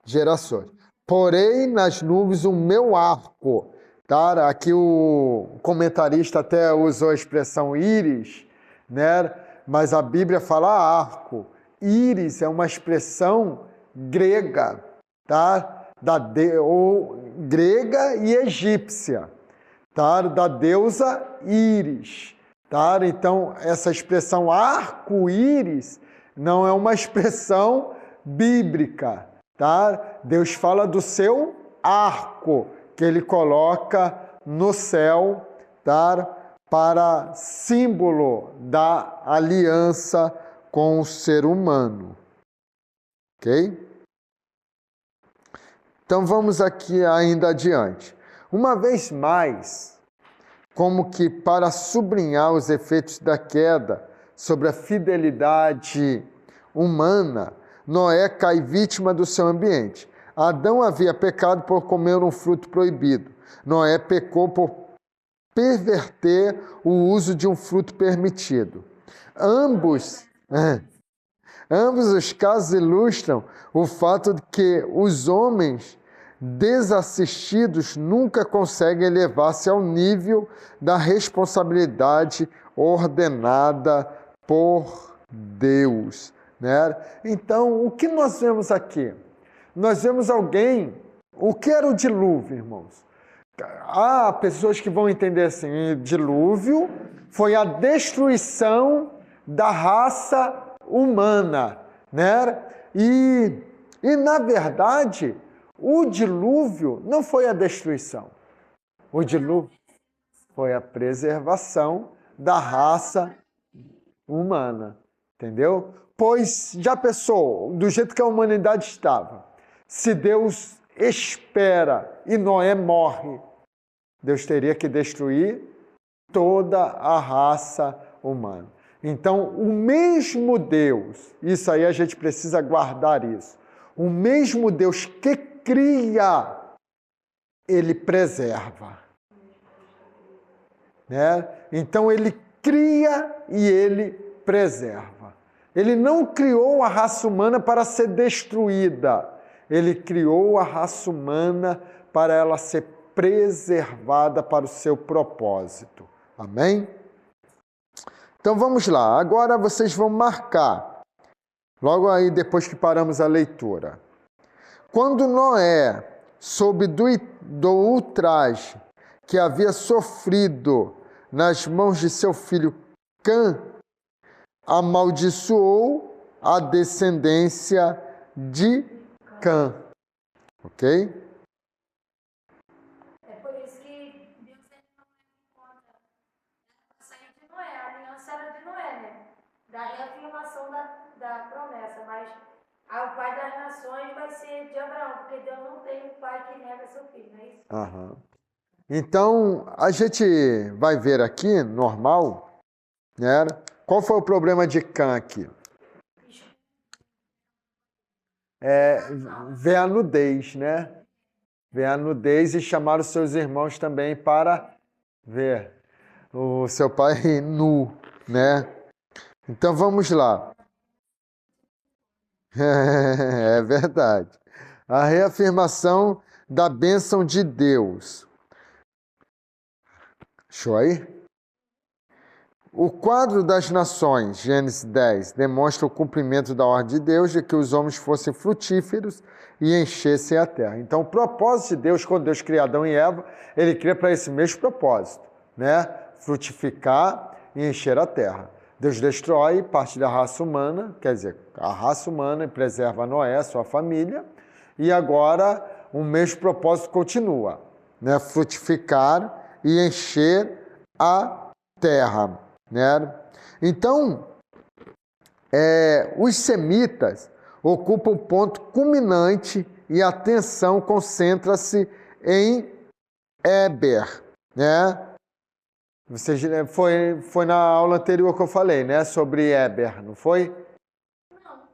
Gerações. Porém nas nuvens o meu arco. Tá? Aqui o comentarista até usou a expressão íris, né? Mas a Bíblia fala arco. Íris é uma expressão grega, tá? Grega e egípcia, tá? Da deusa Íris. Tá? Então, essa expressão arco-íris não é uma expressão bíblica, tá? Deus fala do seu arco que ele coloca no céu, tá? Para símbolo da aliança com o ser humano. Ok? Então vamos aqui ainda adiante. Uma vez mais, como que para sublinhar os efeitos da queda sobre a fidelidade humana, Noé cai vítima do seu ambiente. Adão havia pecado por comer um fruto proibido. Noé pecou por perverter o uso de um fruto permitido. Ambos os casos ilustram o fato de que os homens desassistidos nunca conseguem elevar-se ao nível da responsabilidade ordenada por Deus, né? Então, o que nós vemos aqui? Nós vemos alguém... O que era o dilúvio, irmãos? Há pessoas que vão entender assim, dilúvio foi a destruição da raça humana, né? E na verdade, o dilúvio não foi a destruição. O dilúvio foi a preservação da raça humana, entendeu? Pois, já pensou, do jeito que a humanidade estava, se Deus espera e Noé morre, Deus teria que destruir toda a raça humana. Então, o mesmo Deus, isso aí a gente precisa guardar isso, o mesmo Deus que cria, ele preserva. Né? Então, ele cria e ele preserva. Ele não criou a raça humana para ser destruída, ele criou a raça humana para ela ser preservada para o seu propósito. Amém? Então vamos lá, agora vocês vão marcar, logo aí depois que paramos a leitura. Quando Noé soube do ultraje que havia sofrido nas mãos de seu filho Cã, amaldiçoou a descendência de Cã. Ok? É por isso que Deus não conta a sair de Noé, a aliança era de Noé, né? Da reafirmação da promessa, mas o pai das nações vai ser de Abraão, porque Deus não tem um pai que nega seu filho, não é isso? Aham. Então, a gente vai ver aqui, normal, né? Qual foi o problema de Cã aqui? Ver a nudez, né? Ver a nudez e chamar os seus irmãos também para ver o seu pai nu, né? Então, vamos lá. É verdade. A reafirmação da bênção de Deus. Show aí? O quadro das nações, Gênesis 10, demonstra o cumprimento da ordem de Deus de que os homens fossem frutíferos e enchessem a terra. Então, o propósito de Deus, quando Deus cria Adão e Eva, ele cria para esse mesmo propósito, né? Frutificar e encher a terra. Deus destrói parte da raça humana, quer dizer, a raça humana, e preserva Noé, sua família, e agora o mesmo propósito continua, né? Frutificar e encher a terra. Né? Então, os semitas ocupam um ponto culminante e a atenção concentra-se em Éber. Né? Foi na aula anterior que eu falei, né? Sobre Éber, não foi? Não.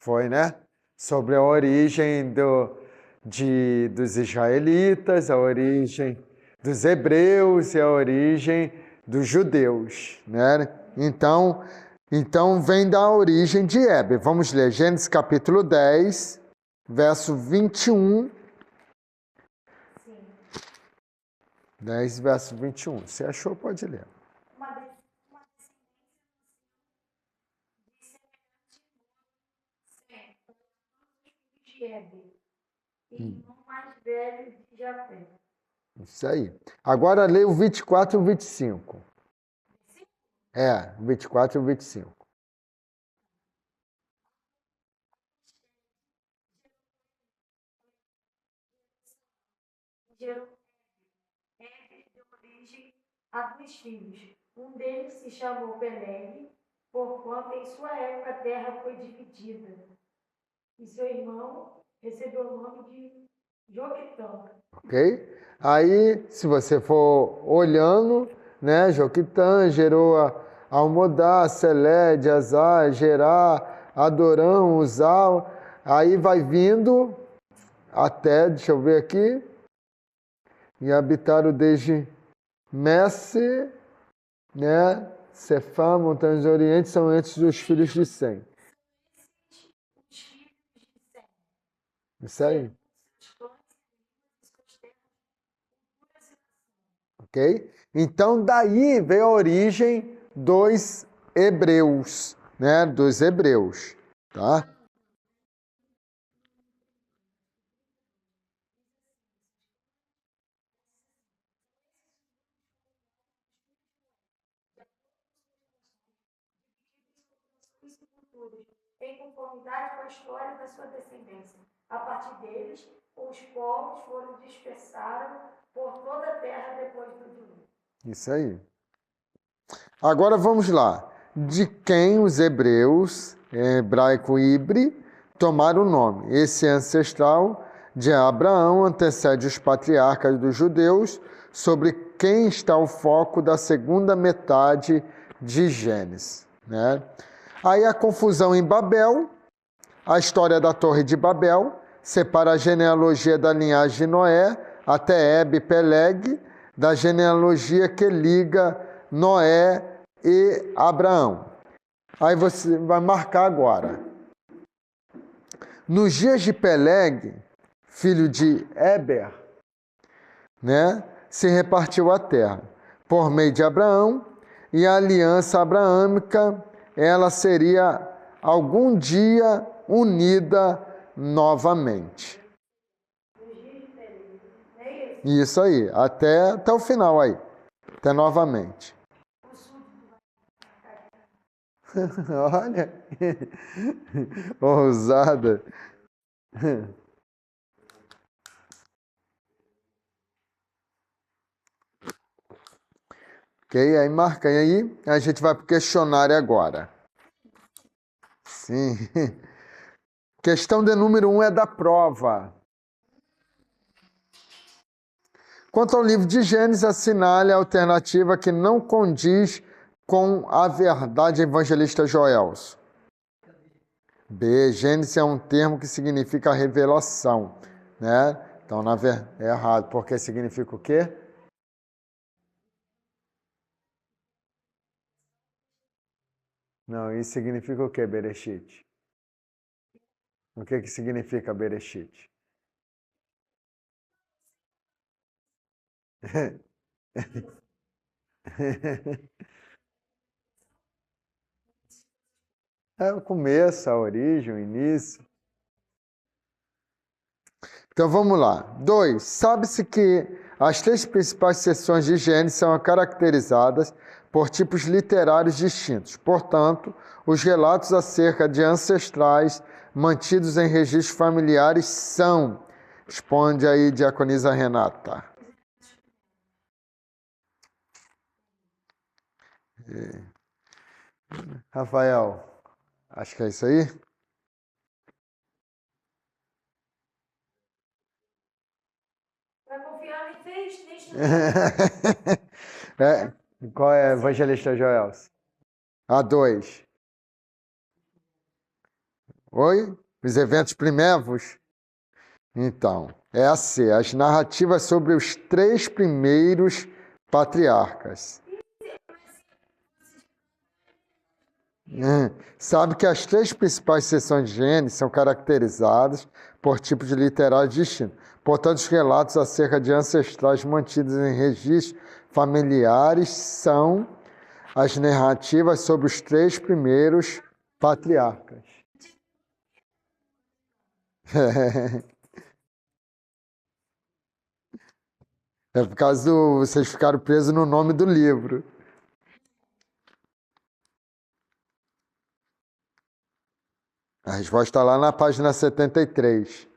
Foi, né? Sobre a origem dos israelitas, a origem dos hebreus e a origem dos judeus, né? Então vem da origem de Éber. Vamos ler Gênesis capítulo 10, verso 21. Sim. 10, verso 21. Se achou, pode ler. Uma descendência de Éber, irmão mais velho de Jafé. Isso aí. Agora lê o 24 e o 25. É, 24 e 25. Gerou deu origem a 2 filhos. Um deles se chamou Peleg, porquanto em sua época a terra foi dividida. E seu irmão recebeu o nome de Joquitã. Ok? Aí, se você for olhando, né, Joquitã gerou Almodá, Seled, Azar, Gerá, Adorão, Uzal. Aí vai vindo até, deixa eu ver aqui, e habitaram desde Messe, né, Cefá, Montanhas do Oriente, são antes dos filhos de Sem. Os filhos de Sem. Isso aí, Seus clãs e suas terras, culturas e nações. ok? Então, daí veio a origem dos hebreus, né, dos hebreus, tá? E culturas, em conformidade com a história da sua descendência. A partir deles, os povos foram dispersados por toda a terra depois do dilúvio. Isso aí. Agora vamos lá. De quem os hebreus, em hebraico Ibre, tomaram o nome? Esse ancestral de Abraão antecede os patriarcas dos judeus, sobre quem está o foco da segunda metade de Gênesis, né? Aí a confusão em Babel, a história da Torre de Babel, separa a genealogia da linhagem de Noé até Ebe e Peleg, da genealogia que liga Noé e Abraão. Aí você vai marcar agora. Nos dias de Peleg, filho de Eber, né, se repartiu a terra por meio de Abraão, e a aliança abraâmica, ela seria algum dia unida novamente. Isso aí, até o final aí, até novamente. Olha, ousada. Ok, aí marca aí, a gente vai para o questionário agora. Sim. Questão de número 1 é da prova. Quanto ao livro de Gênesis, assinale a alternativa que não condiz com a verdade evangelista Joelso. B. Gênesis é um termo que significa revelação, né? Então, é errado, porque significa o quê? Não, isso significa o quê, Bereshit? O que significa Bereshit? É o começo, a origem, o início. Então vamos lá. 2. Sabe-se que as 3 principais seções de Gênesis são caracterizadas por tipos literários distintos. Portanto, os relatos acerca de ancestrais mantidos em registros familiares são. Responde aí, diaconisa Renata. Rafael, acho que é isso aí? Para confiar em fez, deixa É, qual é evangelista Joelson? A 2. Oi? Os eventos primevos? Então, é a C. As narrativas sobre os 3 primeiros patriarcas. Sabe que as 3 principais seções de Gênesis são caracterizadas por tipos de literários distintos. Portanto, os relatos acerca de ancestrais mantidos em registros familiares são as narrativas sobre os 3 primeiros patriarcas. É por causa do... Vocês ficaram presos no nome do livro. A resposta está lá na página 73.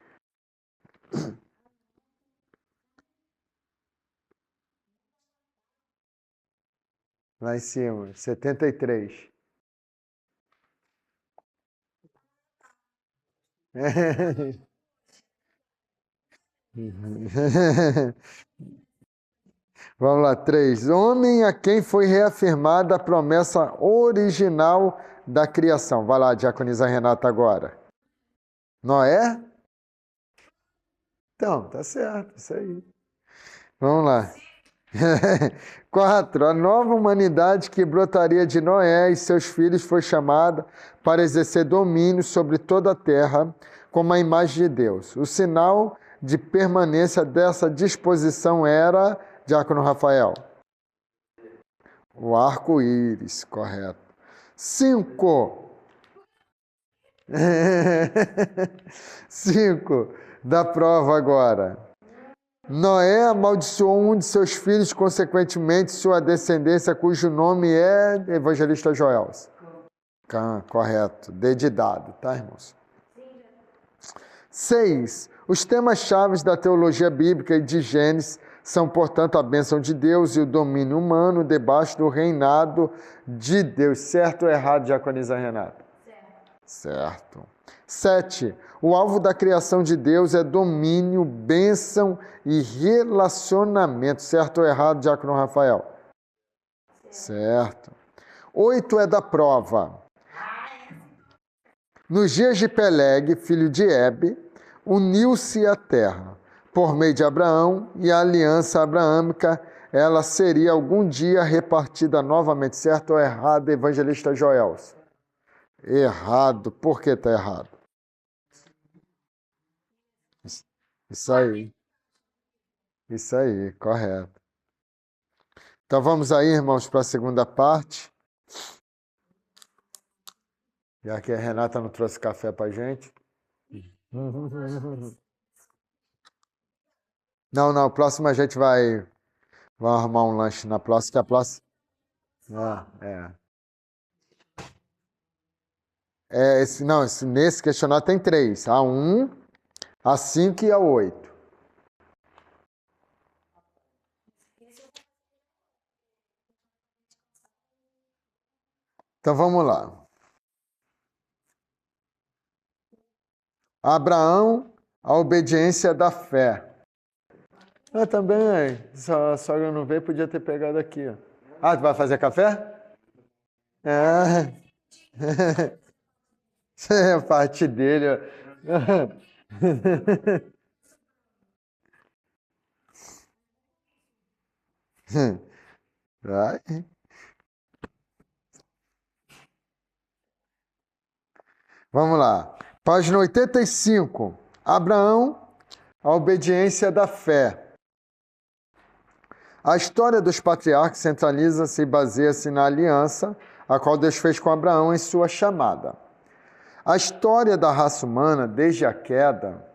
Lá em cima, 73. Vamos lá, 3. Homem a quem foi reafirmada a promessa original da criação. Vai lá, diaconisa Renata, agora. Noé? Então, tá certo, isso aí. Vamos lá. 4. A nova humanidade que brotaria de Noé e seus filhos foi chamada para exercer domínio sobre toda a terra, como a imagem de Deus. O sinal de permanência dessa disposição era, diácono Rafael, o arco-íris, correto. 5. 5. Da prova agora. Noé amaldiçoou um de seus filhos, consequentemente sua descendência, cujo nome é Evangelista Joel. Correto. Dedidado, tá, irmãos? 6. Os temas-chave da teologia bíblica e de Gênesis são, portanto, a bênção de Deus e o domínio humano debaixo do reinado de Deus. Certo ou errado, diaconisa Renata? Certo. 7. O alvo da criação de Deus é domínio, bênção e relacionamento. Certo ou errado, diácono Rafael? Certo. 8 é da prova. Nos dias de Peleg, filho de Hebe, uniu-se a terra. Por meio de Abraão e a aliança abraâmica, ela seria algum dia repartida novamente. Certo ou errado, evangelista Joel? Errado. Por que está errado? Isso aí. Isso aí, correto. Então vamos aí, irmãos, para a segunda parte. Já que a Renata não trouxe café para a gente. Não, próximo a gente vai arrumar um lanche na próxima, que a próxima... Nesse questionário tem 3. A 1, a 5 e a 8. Então vamos lá. Abraão, a obediência da fé. Também, se a sogra não veio, podia ter pegado aqui. Ó. Tu vai fazer café? Isso é a parte dele. Vai. Vamos lá. Página 85. Abraão, a obediência da fé. A história dos patriarcas centraliza-se e baseia-se na aliança, a qual Deus fez com Abraão em sua chamada. A história da raça humana, desde a queda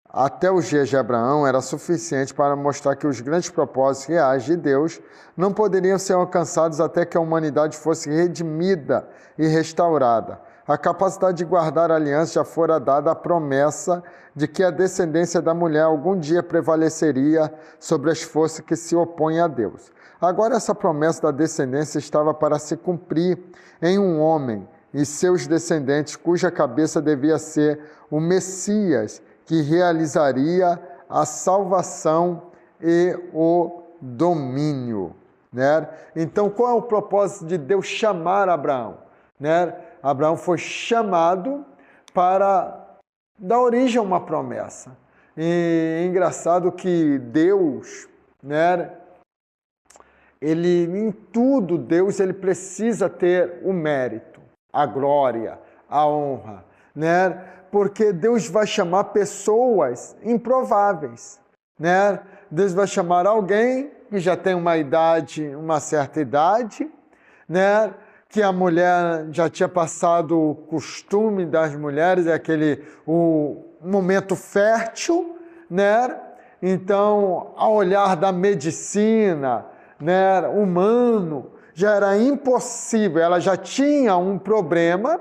até os dias de Abraão, era suficiente para mostrar que os grandes propósitos reais de Deus não poderiam ser alcançados até que a humanidade fosse redimida e restaurada. A capacidade de guardar a aliança já fora dada a promessa de que a descendência da mulher algum dia prevaleceria sobre as forças que se opõem a Deus. Agora essa promessa da descendência estava para se cumprir em um homem e seus descendentes, cuja cabeça devia ser o Messias, que realizaria a salvação e o domínio. Né? Então, qual é o propósito de Deus chamar Abraão? Né? Abraão foi chamado para dar origem a uma promessa. E é engraçado que Deus, né, em tudo, Deus ele precisa ter o mérito, a glória, a honra, né? Porque Deus vai chamar pessoas improváveis, né? Deus vai chamar alguém que já tem uma idade, uma certa idade, né? Que a mulher já tinha passado o costume das mulheres, o momento fértil, né? Então, ao olhar da medicina, né, humano, já era impossível, ela já tinha um problema,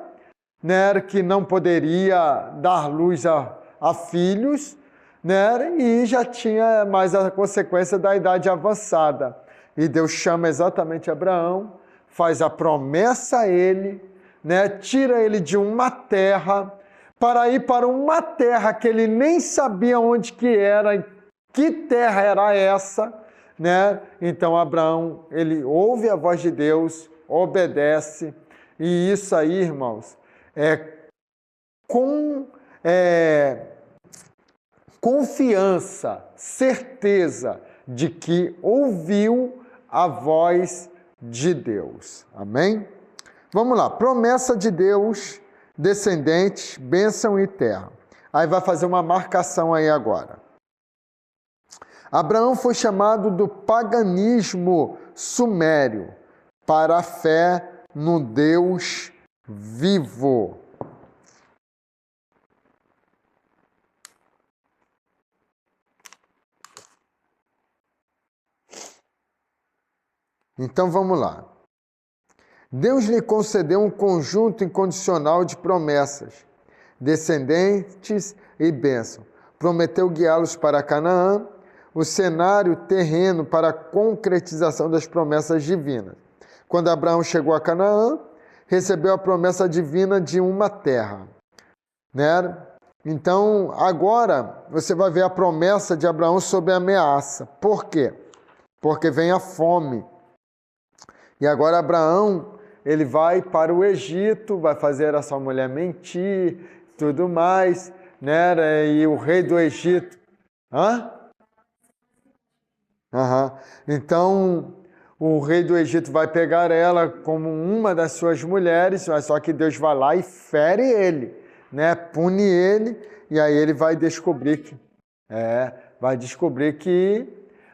né, que não poderia dar luz a filhos, né, e já tinha mais a consequência da idade avançada. E Deus chama exatamente Abraão, faz a promessa a ele, né, tira ele de uma terra para ir para uma terra que ele nem sabia onde que era, que terra era essa, né? Então Abraão, ele ouve a voz de Deus, obedece, e isso aí, irmãos, com confiança, certeza de que ouviu a voz de Deus. Amém? Vamos lá, promessa de Deus, descendentes, bênção e terra. Aí vai fazer uma marcação aí agora. Abraão foi chamado do paganismo sumério para a fé no Deus vivo. Então vamos lá. Deus lhe concedeu um conjunto incondicional de promessas, descendentes e bênção. Prometeu guiá-los para Canaã, o cenário terreno para a concretização das promessas divinas. Quando Abraão chegou a Canaã, recebeu a promessa divina de uma terra, né? Então, agora você vai ver a promessa de Abraão sobre a ameaça. Por quê? Porque vem a fome. E agora Abraão, ele vai para o Egito, vai fazer a sua mulher mentir, tudo mais, né? E o rei do Egito... Então, o rei do Egito vai pegar ela como uma das suas mulheres, mas só que Deus vai lá e fere ele, né? Pune ele, e aí ele vai descobrir que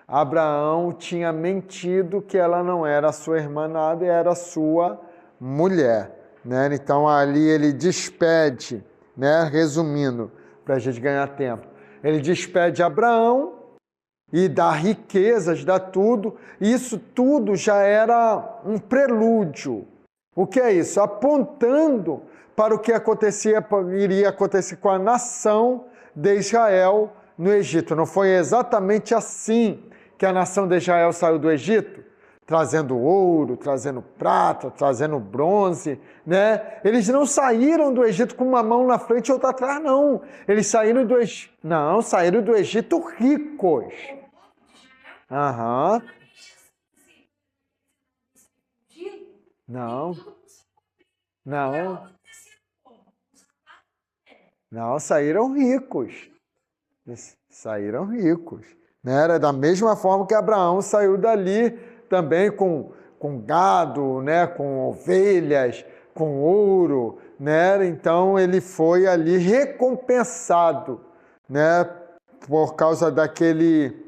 Abraão tinha mentido, que ela não era sua irmã nada e era sua mulher, né? Então ali ele despede, né? Resumindo, para a gente ganhar tempo, ele despede Abraão e dá riquezas, dá tudo. Isso tudo já era um prelúdio. O que é isso? Apontando para o que iria acontecer com a nação de Israel no Egito. Não foi exatamente assim que a nação de Israel saiu do Egito? Trazendo ouro, trazendo prata, trazendo bronze, né? Eles não saíram do Egito com uma mão na frente e outra atrás, não. Eles saíram do Egito... Não, saíram do Egito ricos. Não, saíram ricos. Saíram ricos. Né? Era da mesma forma que Abraão saiu dali também com gado, né? Com ovelhas, com ouro, né? Então ele foi ali recompensado, né? Por causa daquele,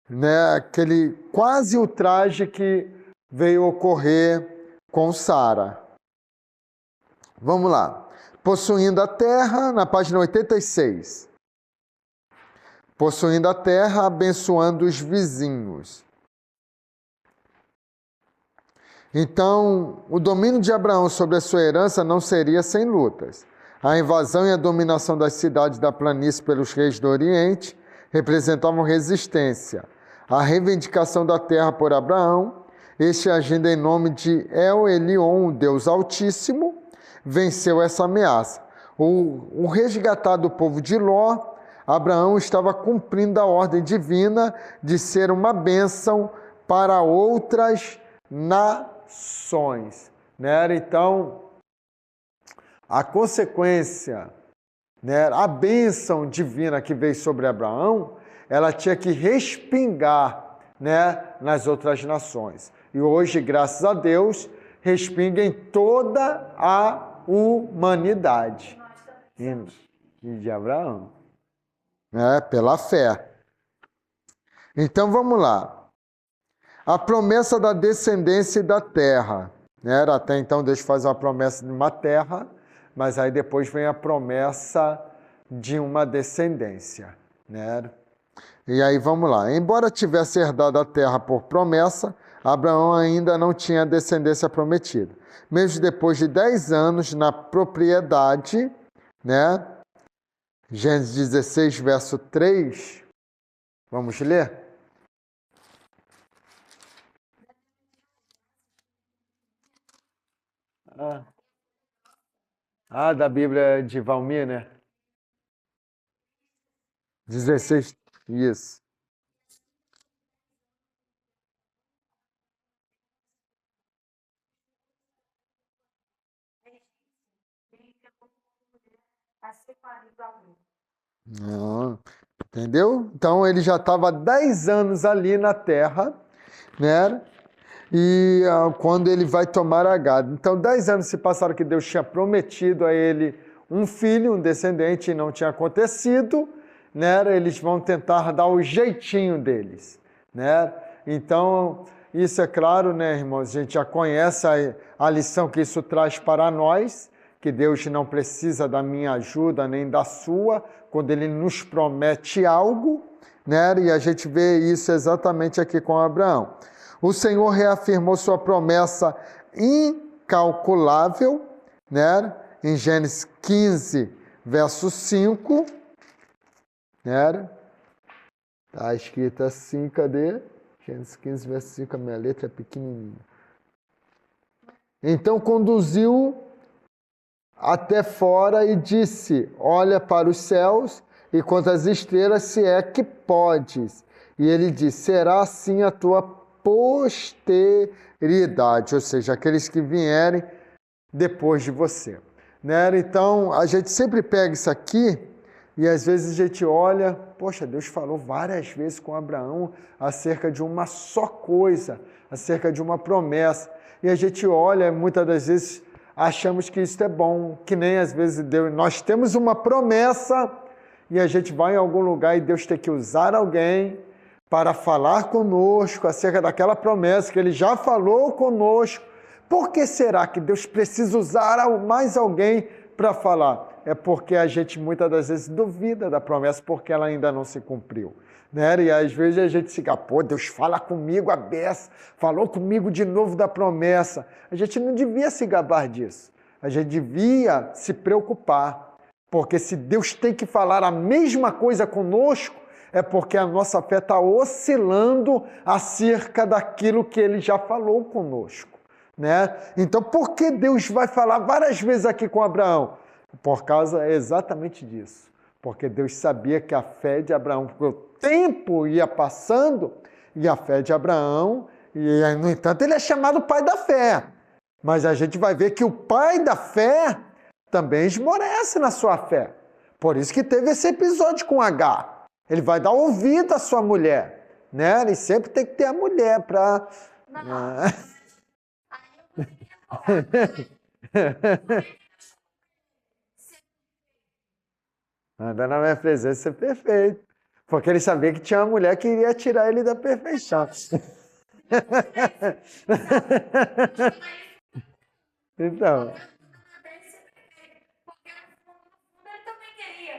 né? Aquele quase ultraje que veio ocorrer com Sara. Vamos lá. Possuindo a terra, na página 86. Possuindo a terra, abençoando os vizinhos. Então, o domínio de Abraão sobre a sua herança não seria sem lutas. A invasão e a dominação das cidades da planície pelos reis do Oriente representavam resistência. A reivindicação da terra por Abraão, este agindo em nome de El Elyon, o Deus Altíssimo, venceu essa ameaça. O resgatado povo de Ló, Abraão estava cumprindo a ordem divina de ser uma bênção para outras nações, né? Então, a consequência, né, a bênção divina que veio sobre Abraão, ela tinha que respingar, né, nas outras nações. E hoje, graças a Deus, respinga em toda a humanidade. E de Abraão, né, pela fé. Então, vamos lá. A promessa da descendência e da terra. Né? Até então, Deus faz uma promessa de uma terra, mas aí depois vem a promessa de uma descendência. Né? E aí, vamos lá. Embora tivesse herdado a terra por promessa, Abraão ainda não tinha descendência prometida. Mesmo depois de 10 anos na propriedade, né? Gênesis 16, verso 3. Vamos ler? Da Bíblia de Valmir, né? 16, isso. Não, entendeu? Então ele já estava 10 anos ali na terra, né? E quando ele vai tomar Agar. Então 10 anos se passaram que Deus tinha prometido a ele um filho, um descendente, e não tinha acontecido, né? Eles vão tentar dar o jeitinho deles, né? Então, isso é claro, né, irmãos? A gente já conhece a lição que isso traz para nós, que Deus não precisa da minha ajuda nem da sua, quando Ele nos promete algo, né? E a gente vê isso exatamente aqui com Abraão. O Senhor reafirmou sua promessa incalculável, né? Em Gênesis 15, verso 5, né? Está escrito assim, cadê? Gênesis 15, verso 5, a minha letra é pequenininha. Então conduziu até fora e disse: olha para os céus e quanto às estrelas, se é que podes. E ele disse: será assim a tua posteridade, ou seja, aqueles que vierem depois de você. Né? Então, a gente sempre pega isso aqui e às vezes a gente olha, poxa, Deus falou várias vezes com Abraão acerca de uma só coisa, acerca de uma promessa. E a gente olha, muitas das vezes achamos que isso é bom, que nem às vezes Deus, nós temos uma promessa e a gente vai em algum lugar e Deus tem que usar alguém para falar conosco acerca daquela promessa que Ele já falou conosco. Por que será que Deus precisa usar mais alguém para falar? É porque a gente muitas das vezes duvida da promessa porque ela ainda não se cumpriu. Né? E às vezes a gente fica, pô, Deus fala comigo a beça, falou comigo de novo da promessa. A gente não devia se gabar disso. A gente devia se preocupar. Porque se Deus tem que falar a mesma coisa conosco, é porque a nossa fé está oscilando acerca daquilo que Ele já falou conosco. Né? Então, por que Deus vai falar várias vezes aqui com Abraão? Por causa exatamente disso. Porque Deus sabia que a fé de Abraão, porque o tempo ia passando, e a fé de Abraão, e no entanto ele é chamado pai da fé. Mas a gente vai ver que o pai da fé também esmorece na sua fé. Por isso que teve esse episódio com Agar. Ele vai dar ouvido à sua mulher. Né? Ele sempre tem que ter a mulher para... Andar na minha presença é perfeito. Porque ele sabia que tinha uma mulher que iria tirar ele da perfeição. Então. Porque no fundo ele também queria.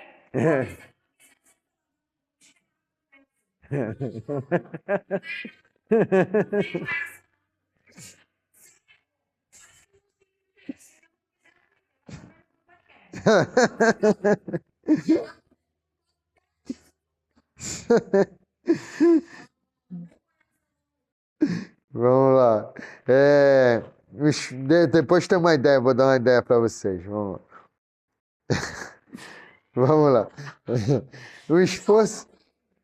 Vamos lá. Depois tem uma ideia, vou dar uma ideia para vocês. Vamos lá. Vamos lá.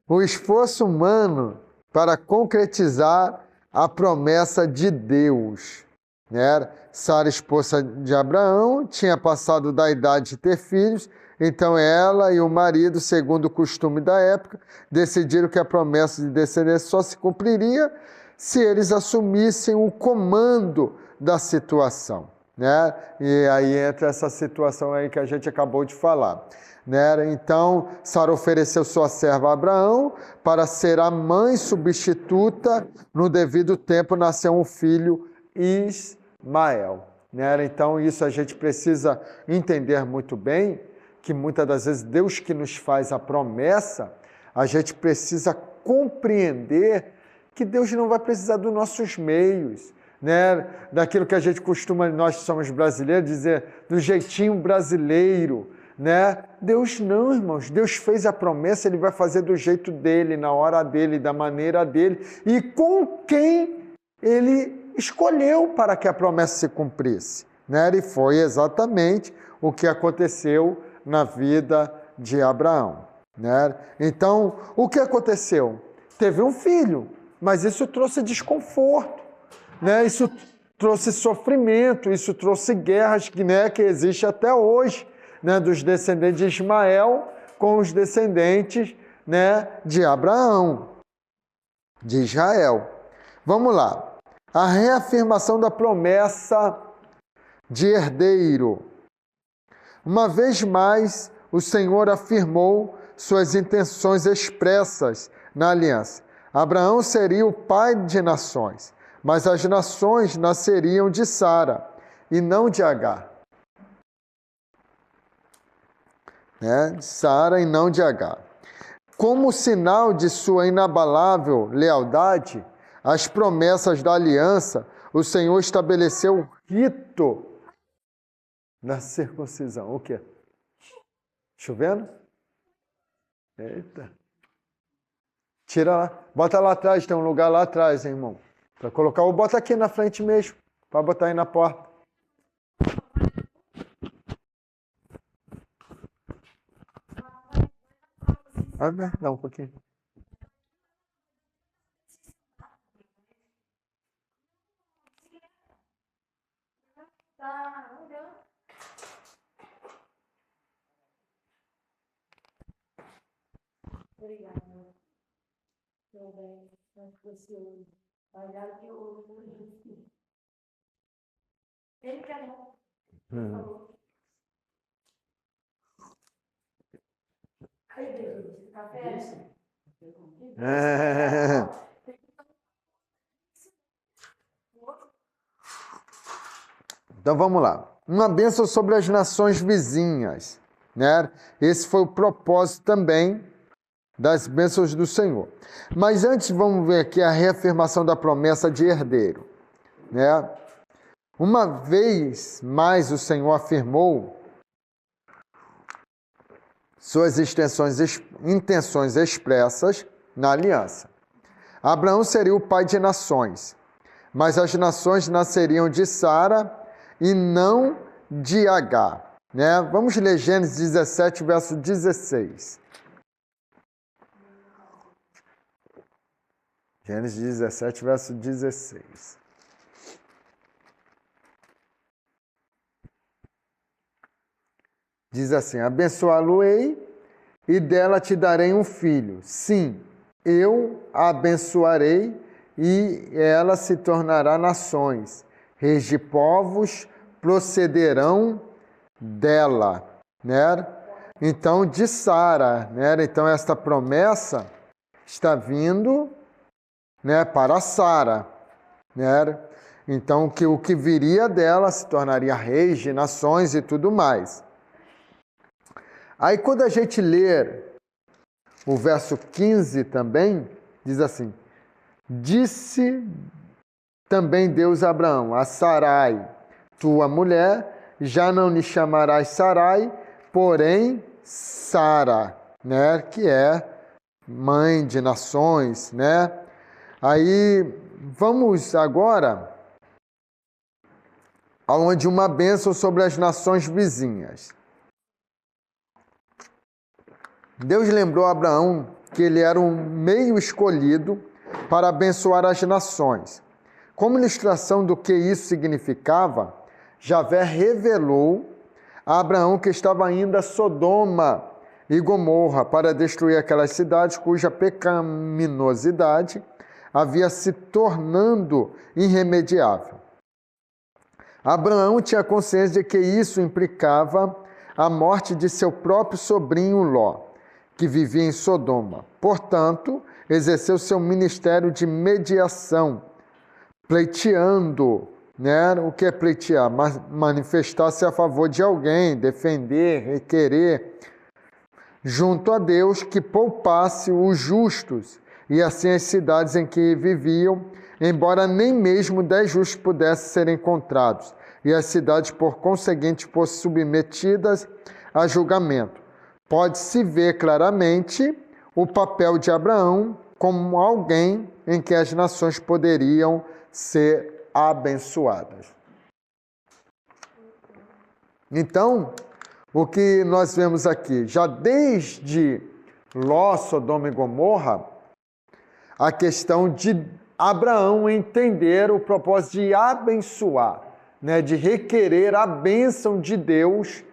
O esforço humano para concretizar a promessa de Deus. Né? Sara, esposa de Abraão, tinha passado da idade de ter filhos, então ela e o marido, segundo o costume da época, decidiram que a promessa de descendência só se cumpriria se eles assumissem o comando da situação. Né? E aí entra essa situação aí que a gente acabou de falar. Né? Então, Sara ofereceu sua serva a Abraão para ser a mãe substituta. No devido tempo, nasceu um filho, Ismael. Né? Então, isso a gente precisa entender muito bem, que muitas das vezes Deus que nos faz a promessa, a gente precisa compreender que Deus não vai precisar dos nossos meios, né? Daquilo que a gente costuma, nós que somos brasileiros, dizer do jeitinho brasileiro, né? Deus não, irmãos. Deus fez a promessa, Ele vai fazer do jeito dele, na hora dele, da maneira dele e com quem Ele escolheu para que a promessa se cumprisse, né? E foi exatamente o que aconteceu na vida de Abraão, né? Então, o que aconteceu? Teve um filho, mas isso trouxe desconforto, né? Isso trouxe sofrimento, isso trouxe guerras que existe até hoje, né? Dos descendentes de Ismael com os descendentes, né? De Abraão, de Israel. Vamos lá. A reafirmação da promessa de herdeiro. Uma vez mais, o Senhor afirmou suas intenções expressas na aliança. Abraão seria o pai de nações, mas as nações nasceriam de Sara e não de Agar. Né? Sara e não de Agar. Como sinal de sua inabalável lealdade, as promessas da aliança, o Senhor estabeleceu o rito da circuncisão. O quê? Chovendo? Eita. Tira lá. Bota lá atrás, tem um lugar lá atrás, hein, irmão. Para colocar, ou bota aqui na frente mesmo, para botar aí na porta. Dá um pouquinho. Tá, não deu. Obrigada. Meu bem, você olhar de ouro. Ele quer não. Aí, Deus, café? Então vamos lá. Uma bênção sobre as nações vizinhas, né? Esse foi o propósito também das bênçãos do Senhor. Mas antes vamos ver aqui a reafirmação da promessa de herdeiro, né? Uma vez mais o Senhor afirmou suas intenções expressas na aliança. Abraão seria o pai de nações, mas as nações nasceriam de Sara e não de Agar, né? Vamos ler Gênesis 17, verso 16. Gênesis 17, verso 16. Diz assim: abençoá-lo-ei e dela te darei um filho. Sim, eu a abençoarei e ela se tornará nações. Reis de povos procederão dela, né? Então, de Sara, né? Então, esta promessa está vindo, né, para Sara, né? Então, o que viria dela se tornaria reis de nações e tudo mais. Aí, quando a gente lê o verso 15 também, diz assim: disse também Deus a Abraão: a Sarai, tua mulher, já não lhe chamarás Sarai, porém Sara, né? Que é mãe de nações, né? Aí, vamos agora aonde uma bênção sobre as nações vizinhas. Deus lembrou a Abraão que ele era um meio escolhido para abençoar as nações. Como ilustração do que isso significava, Javé revelou a Abraão que estava ainda Sodoma e Gomorra para destruir aquelas cidades cuja pecaminosidade havia se tornando irremediável. Abraão tinha consciência de que isso implicava a morte de seu próprio sobrinho Ló, que vivia em Sodoma. Portanto, exerceu seu ministério de mediação, pleiteando, né? O que é pleitear? Manifestar-se a favor de alguém, defender, requerer, junto a Deus, que poupasse os justos e assim as cidades em que viviam, embora nem mesmo 10 justos pudessem ser encontrados, e as cidades, por conseguinte, fossem submetidas a julgamento. Pode-se ver claramente o papel de Abraão como alguém em que as nações poderiam ser abençoadas. Então, o que nós vemos aqui, já desde Ló, Sodoma e Gomorra, a questão de Abraão entender o propósito de abençoar, né, de requerer a bênção de Deus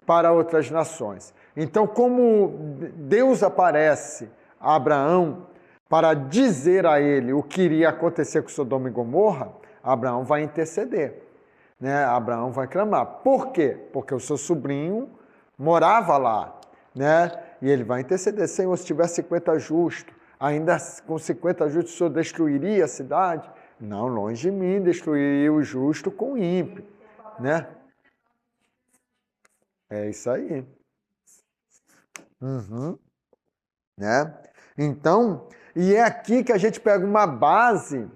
para outras nações. Então, como Deus aparece a Abraão para dizer a ele o que iria acontecer com Sodoma e Gomorra, Abraão vai interceder, né? Abraão vai clamar. Por quê? Porque o seu sobrinho morava lá, né? E ele vai interceder. Senhor, se tiver 50 justos, ainda com 50 justos o Senhor destruiria a cidade? Não, longe de mim, destruiria o justo com o ímpio, né? É isso aí. Né? Então, e é aqui que a gente pega uma base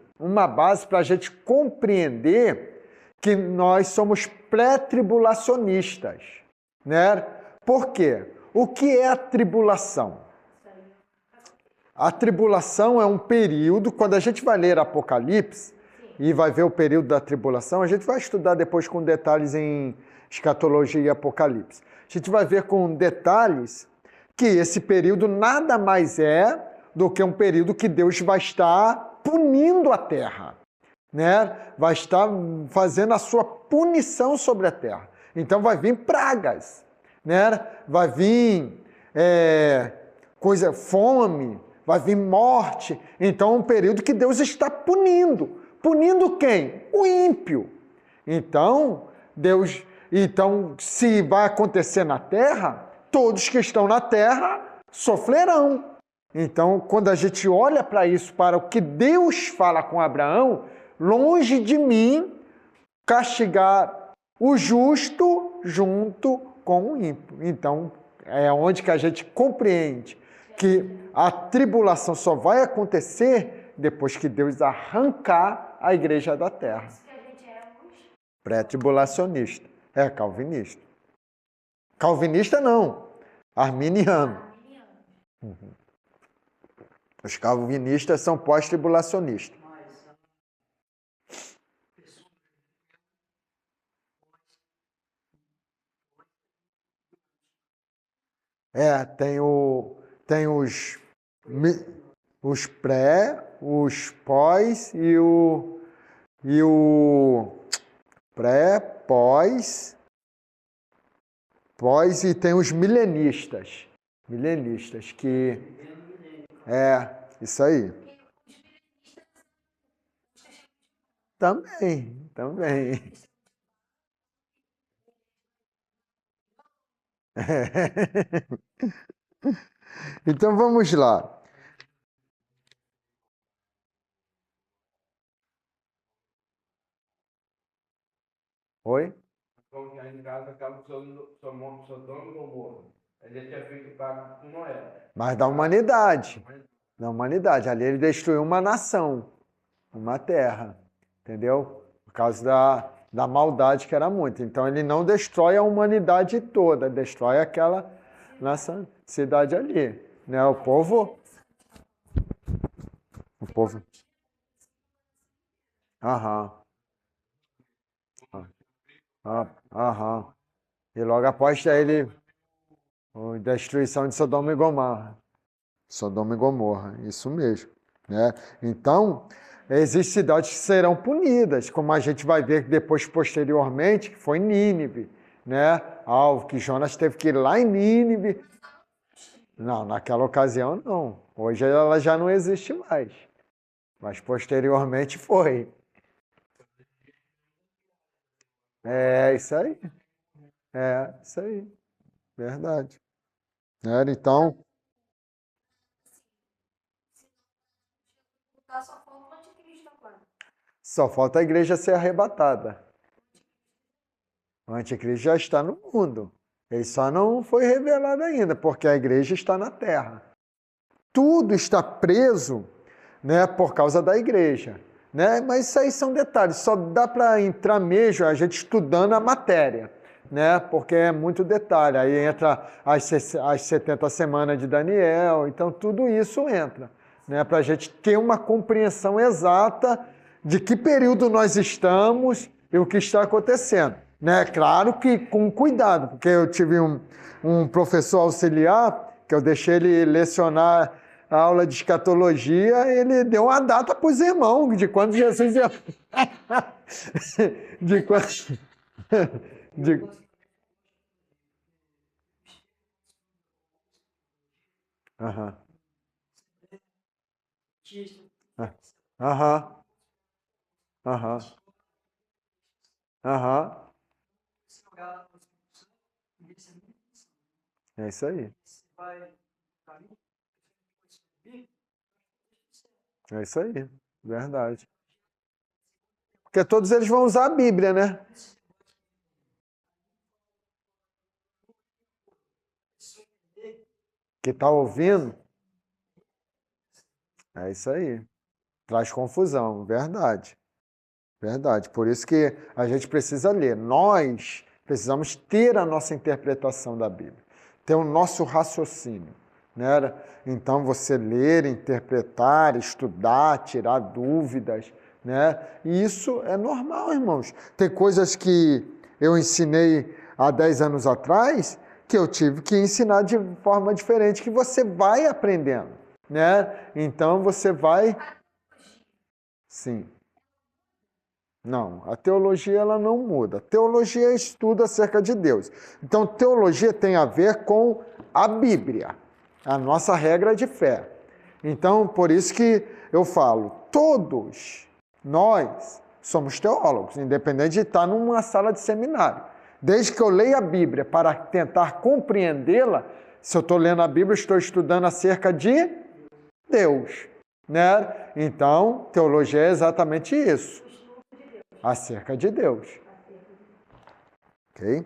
para a gente compreender que nós somos pré-tribulacionistas, né? Por quê? O que é a tribulação? A tribulação é um período, quando a gente vai ler Apocalipse e vai ver o período da tribulação, a gente vai estudar depois com detalhes em escatologia e Apocalipse. A gente vai ver com detalhes que esse período nada mais é do que um período que Deus vai estar punindo a terra, né? Vai estar fazendo a sua punição sobre a terra. Então vai vir pragas, né? Vai vir fome, vai vir morte. Então é um período que Deus está punindo. Punindo quem? O ímpio. Então, se vai acontecer na terra, todos que estão na terra sofrerão. Então, quando a gente olha para isso, para o que Deus fala com Abraão, longe de mim castigar o justo junto com o ímpio. Então, é onde que a gente compreende que a tribulação só vai acontecer depois que Deus arrancar a igreja da terra. Pré-tribulacionista. É calvinista. Calvinista não, arminiano. Os calvinistas são pós-tribulacionistas. Tem os pré, os pós e o pré, pós e tem os milenistas. Milenistas que isso aí. Também. Então vamos lá. Oi? Em casa acaba Sodoma e Gomorra. Ele tinha feito pacto com Noé. Mas da humanidade. Da humanidade. Ali ele destruiu uma nação, uma terra. Entendeu? Por causa da maldade que era muito. Então ele não destrói a humanidade toda, destrói aquela nação, cidade ali. Né? O povo. Aham. Aham. E logo após ele, a destruição de Sodoma e Gomorra. Sodoma e Gomorra, isso mesmo. Né? Então, existem cidades que serão punidas, como a gente vai ver depois, posteriormente, que foi Nínive. Né? Que Jonas teve que ir lá em Nínive. Não, naquela ocasião não. Hoje ela já não existe mais. Mas posteriormente foi. Isso aí. Isso aí. Verdade. Então. Só falta a igreja ser arrebatada. O anticristo já está no mundo. Ele só não foi revelado ainda, porque a igreja está na terra. tudo está preso, né, por causa da igreja, né? Mas isso aí são detalhes, só dá para entrar mesmo a gente estudando a matéria, né? Porque é muito detalhe, aí entra as 70 semanas de Daniel, então tudo isso entra, né? Para a gente ter uma compreensão exata de que período nós estamos e o que está acontecendo, né? Claro que com cuidado, porque eu tive um professor auxiliar, que eu deixei ele lecionar a aula de escatologia, ele deu uma data para os irmãos de quando Jesus ia... de quando... de... Aham. Aham. Aham. Aham. É isso aí. É isso aí. Verdade. Porque todos eles vão usar a Bíblia, né? Que está ouvindo. É isso aí. Traz confusão, verdade. Verdade. Por isso que a gente precisa ler. Nós precisamos ter a nossa interpretação da Bíblia, ter o nosso raciocínio, né? Então você ler, interpretar, estudar, tirar dúvidas, né? E isso é normal, irmãos. Tem coisas que eu ensinei há 10 anos atrás que eu tive que ensinar de forma diferente, que você vai aprendendo, né? Então você vai... Sim. Não, a teologia ela não muda. A teologia estuda acerca de Deus. Então, teologia tem a ver com a Bíblia, a nossa regra de fé. Então, por isso que eu falo, todos nós somos teólogos, independente de estar numa sala de seminário. Desde que eu leia a Bíblia para tentar compreendê-la, se eu estou lendo a Bíblia, estou estudando acerca de Deus, né? Então, teologia é exatamente isso. Acerca de Deus. Ok?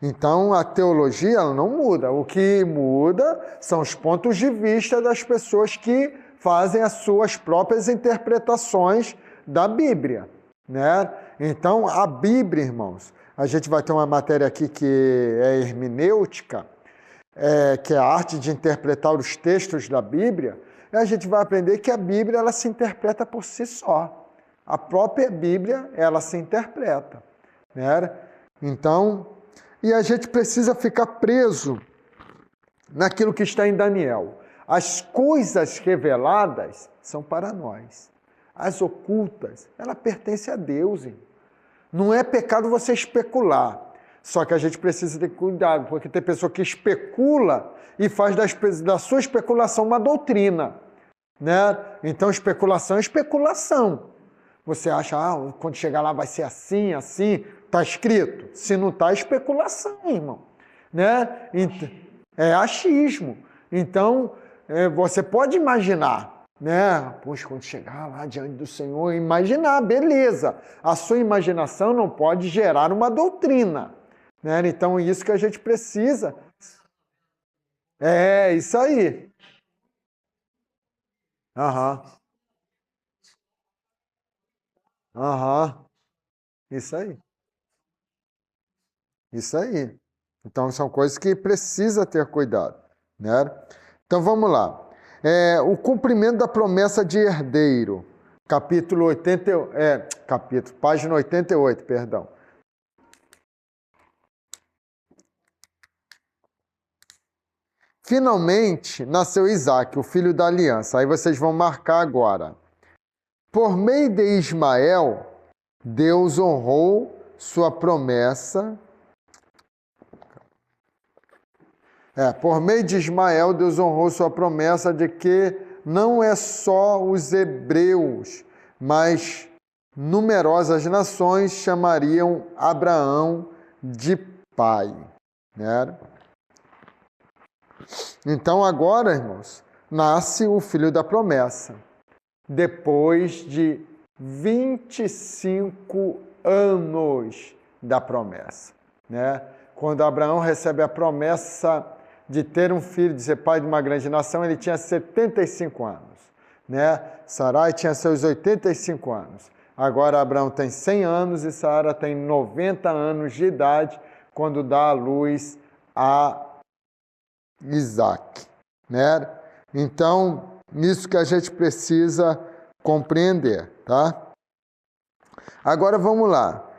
Então, a teologia ela não muda. O que muda são os pontos de vista das pessoas que fazem as suas próprias interpretações da Bíblia, né? Então, a Bíblia, irmãos, a gente vai ter uma matéria aqui que é hermenêutica, que é a arte de interpretar os textos da Bíblia, e a gente vai aprender que a Bíblia ela se interpreta por si só. A própria Bíblia, ela se interpreta, né? Então, e a gente precisa ficar preso naquilo que está em Daniel. As coisas reveladas são para nós. As ocultas, ela pertence a Deus. Hein? Não é pecado você especular. Só que a gente precisa ter cuidado, porque tem pessoa que especula e faz da sua especulação uma doutrina, né? Então, especulação é especulação. Você acha, quando chegar lá vai ser assim, assim, está escrito. Se não está, é especulação, irmão. Né? É achismo. Então, você pode imaginar, né? Poxa, quando chegar lá diante do Senhor, imaginar, beleza. A sua imaginação não pode gerar uma doutrina. Né? Então, isso que a gente precisa. É, isso aí. Aham. Aham. Isso aí. Isso aí. Então, são coisas que precisa ter cuidado, né? Então, vamos lá. O cumprimento da promessa de herdeiro. Página 88, perdão. Finalmente, nasceu Isaque, o filho da aliança. Aí vocês vão marcar agora. Por meio de Ismael, Deus honrou sua promessa. Por meio de Ismael, Deus honrou sua promessa de que não é só os hebreus, mas numerosas nações chamariam Abraão de pai. Né? Então agora, irmãos, nasce o filho da promessa. Depois de 25 anos da promessa, né? Quando Abraão recebe a promessa de ter um filho, de ser pai de uma grande nação, ele tinha 75 anos. Né? Sarai tinha seus 85 anos. Agora Abraão tem 100 anos e Sara tem 90 anos de idade quando dá à luz a Isaac. Né? Então, isso que a gente precisa compreender. Tá? Agora vamos lá.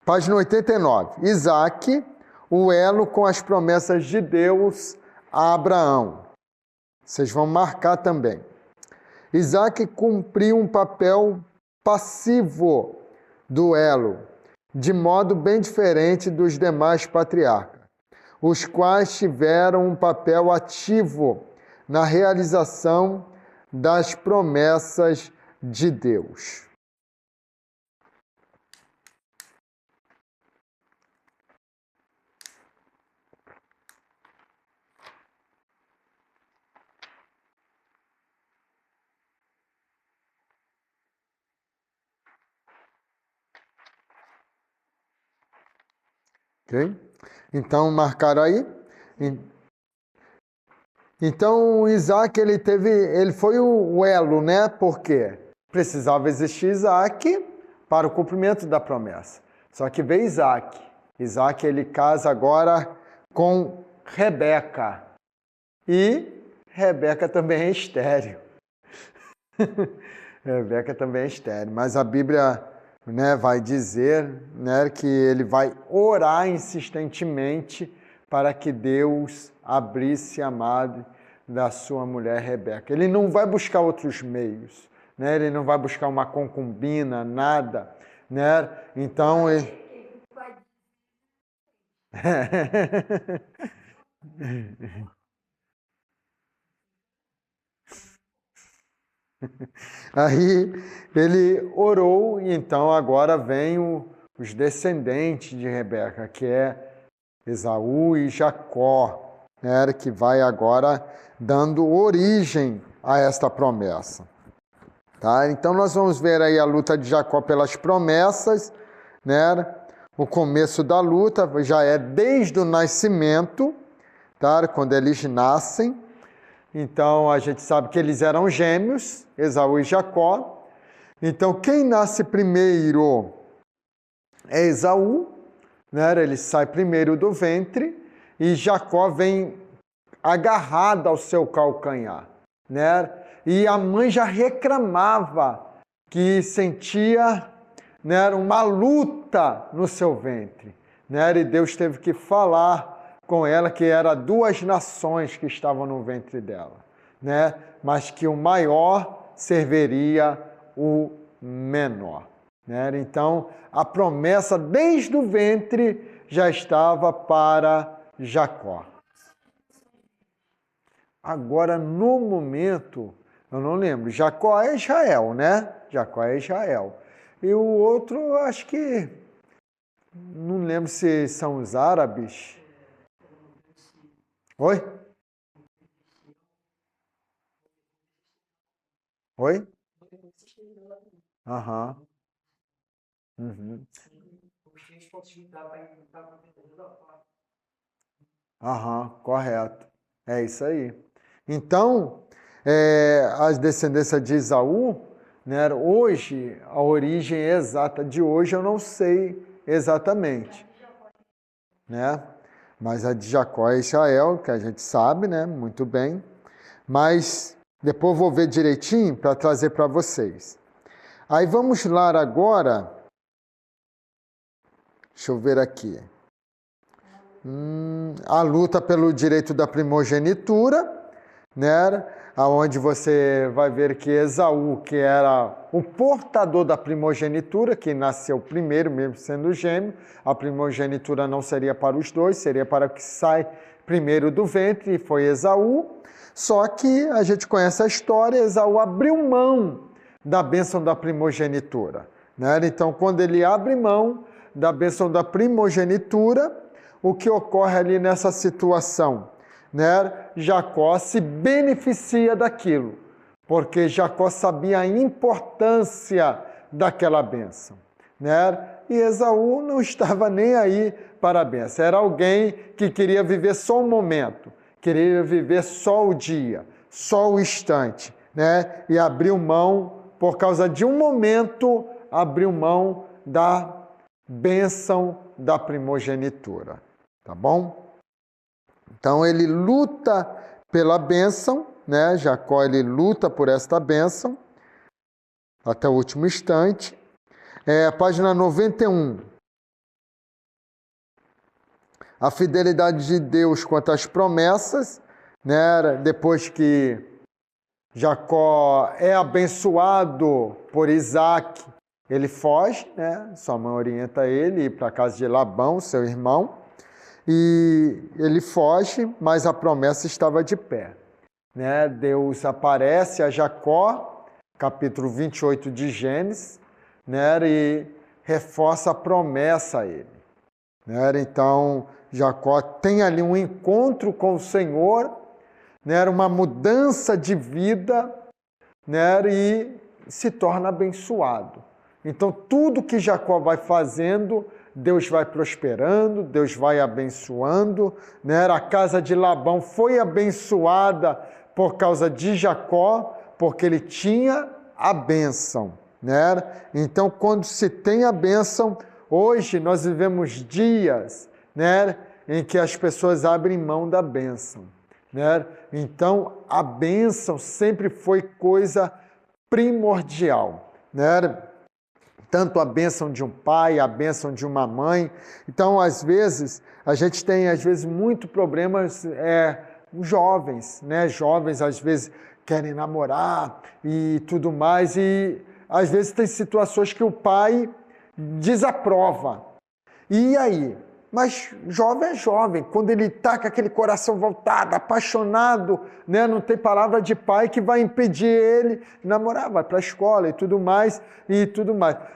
Página 89. Isaac, o elo com as promessas de Deus a Abraão. Vocês vão marcar também. Isaac cumpriu um papel passivo do elo, de modo bem diferente dos demais patriarcas, os quais tiveram um papel ativo na realização das promessas de Deus. Ok? Então, marcaram aí? Então, Isaac, ele foi o elo, né? Por quê? Precisava existir Isaac para o cumprimento da promessa. Só que veio Isaac. Isaac, ele casa agora com Rebeca. E Rebeca também é estéril. Rebeca também é estéril. Mas a Bíblia, né, vai dizer, né, que ele vai orar insistentemente para que Deus abrisse a madre da sua mulher Rebeca. Ele não vai buscar outros meios, né? Ele não vai buscar uma concubina, nada, né? Então ele... Aí ele orou e então agora vem os descendentes de Rebeca, que é Esaú e Jacó, né, que vai agora dando origem a esta promessa. Tá? Então nós vamos ver aí a luta de Jacó pelas promessas, né? O começo da luta já é desde o nascimento, tá? Quando eles nascem. Então a gente sabe que eles eram gêmeos, Esaú e Jacó. Então quem nasce primeiro é Esaú, né? Ele sai primeiro do ventre e Jacó vem agarrado ao seu calcanhar, né? E a mãe já reclamava que sentia, né, uma luta no seu ventre, né? E Deus teve que falar com ela que eram 2 nações que estavam no ventre dela, né? Mas que o maior serviria o menor, né? Então, a promessa desde o ventre já estava para Jacó. Agora, no momento, eu não lembro, Jacó é Israel, né? Jacó é Israel. E o outro, acho que, não lembro se são os árabes. Oi? Oi? Aham. Uhum. Aham, correto. É isso aí. Então, as descendências de Esaú, né, hoje, a origem exata de hoje eu não sei exatamente, né? Mas a de Jacó é Israel, que a gente sabe, né, muito bem. Mas depois eu vou ver direitinho para trazer para vocês. Aí vamos lá agora. Deixa eu ver aqui. A luta pelo direito da primogenitura, né? Onde você vai ver que Esaú, que era o portador da primogenitura, que nasceu primeiro, mesmo sendo gêmeo, a primogenitura não seria para os dois, seria para o que sai primeiro do ventre, e foi Esaú. Só que a gente conhece a história, Esaú abriu mão da bênção da primogenitura, né? Então, quando ele abre mão da bênção da primogenitura, o que ocorre ali nessa situação, né? Jacó se beneficia daquilo, porque Jacó sabia a importância daquela bênção, né? E Esaú não estava nem aí para a bênção. Era alguém que queria viver só um momento, queria viver só o dia, só o instante, né? E abriu mão, por causa de um momento, abriu mão da bênção da primogenitura, tá bom? Então ele luta pela bênção, né? Jacó, ele luta por esta bênção até o último instante. Página 91. A fidelidade de Deus quanto às promessas, né? Depois que Jacó é abençoado por Isaac, ele foge, né? Sua mãe orienta ele ir para a casa de Labão, seu irmão, e ele foge, mas a promessa estava de pé, né? Deus aparece a Jacó, capítulo 28 de Gênesis, né? E reforça a promessa a ele, né? Então, Jacó tem ali um encontro com o Senhor, né? Uma mudança de vida, né? E se torna abençoado. Então, tudo que Jacó vai fazendo, Deus vai prosperando, Deus vai abençoando, né? A casa de Labão foi abençoada por causa de Jacó, porque ele tinha a bênção, né? Então, quando se tem a bênção, hoje nós vivemos dias, né, em que as pessoas abrem mão da bênção, né? Então, a bênção sempre foi coisa primordial, né? Tanto a bênção de um pai, a bênção de uma mãe. Então, às vezes, a gente tem, muito problemas, jovens, né? Jovens, às vezes, querem namorar e tudo mais, e às vezes tem situações que o pai desaprova. E aí? Mas jovem é jovem, quando ele está com aquele coração voltado, apaixonado, né? Não tem palavra de pai que vai impedir ele de namorar, vai para a escola e tudo mais.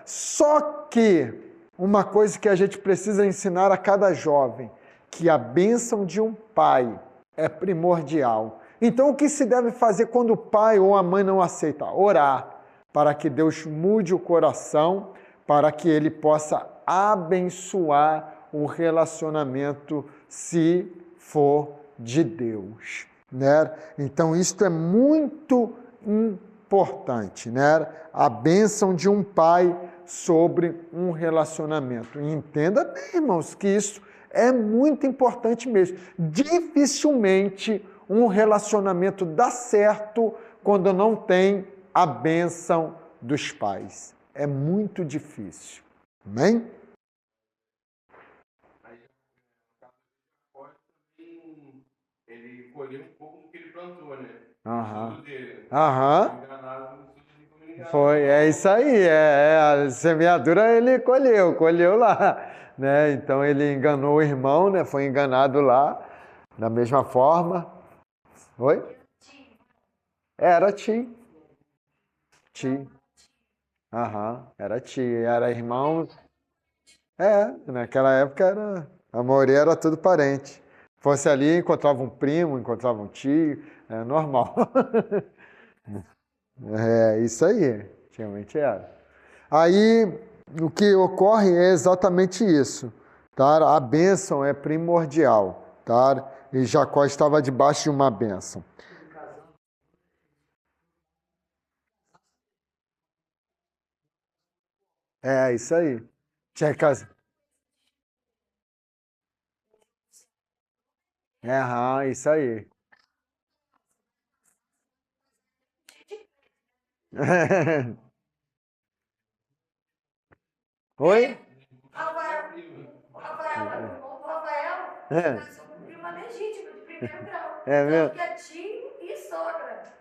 Só que uma coisa que a gente precisa ensinar a cada jovem, que a bênção de um pai é primordial. Então, o que se deve fazer quando o pai ou a mãe não aceita? Orar, para que Deus mude o coração, para que ele possa abençoar o relacionamento, se for de Deus, né? Então, isso é muito importante, né? A bênção de um pai sobre um relacionamento. E entenda bem, irmãos, que isso é muito importante mesmo. Dificilmente um relacionamento dá certo quando não tem a bênção dos pais. É muito difícil. Amém? Ele colheu um pouco do que ele plantou, né? Aham. Foi, é isso aí. A semeadura ele colheu lá, né? Então ele enganou o irmão, né? Foi enganado lá, da mesma forma. Oi? Era Tim. Era Tim. Era irmão. Naquela época a maioria era tudo parente. Fosse ali, encontrava um primo, encontrava um tio, é normal. Isso aí, realmente era. Aí, o que ocorre é exatamente isso, tá? A bênção é primordial, tá? E Jacó estava debaixo de uma bênção. Isso aí. Tinha casa. Isso aí. Oi? Rafael, nasceu com prima legítima de primeiro grau. Mesmo? Que é tio e sogra.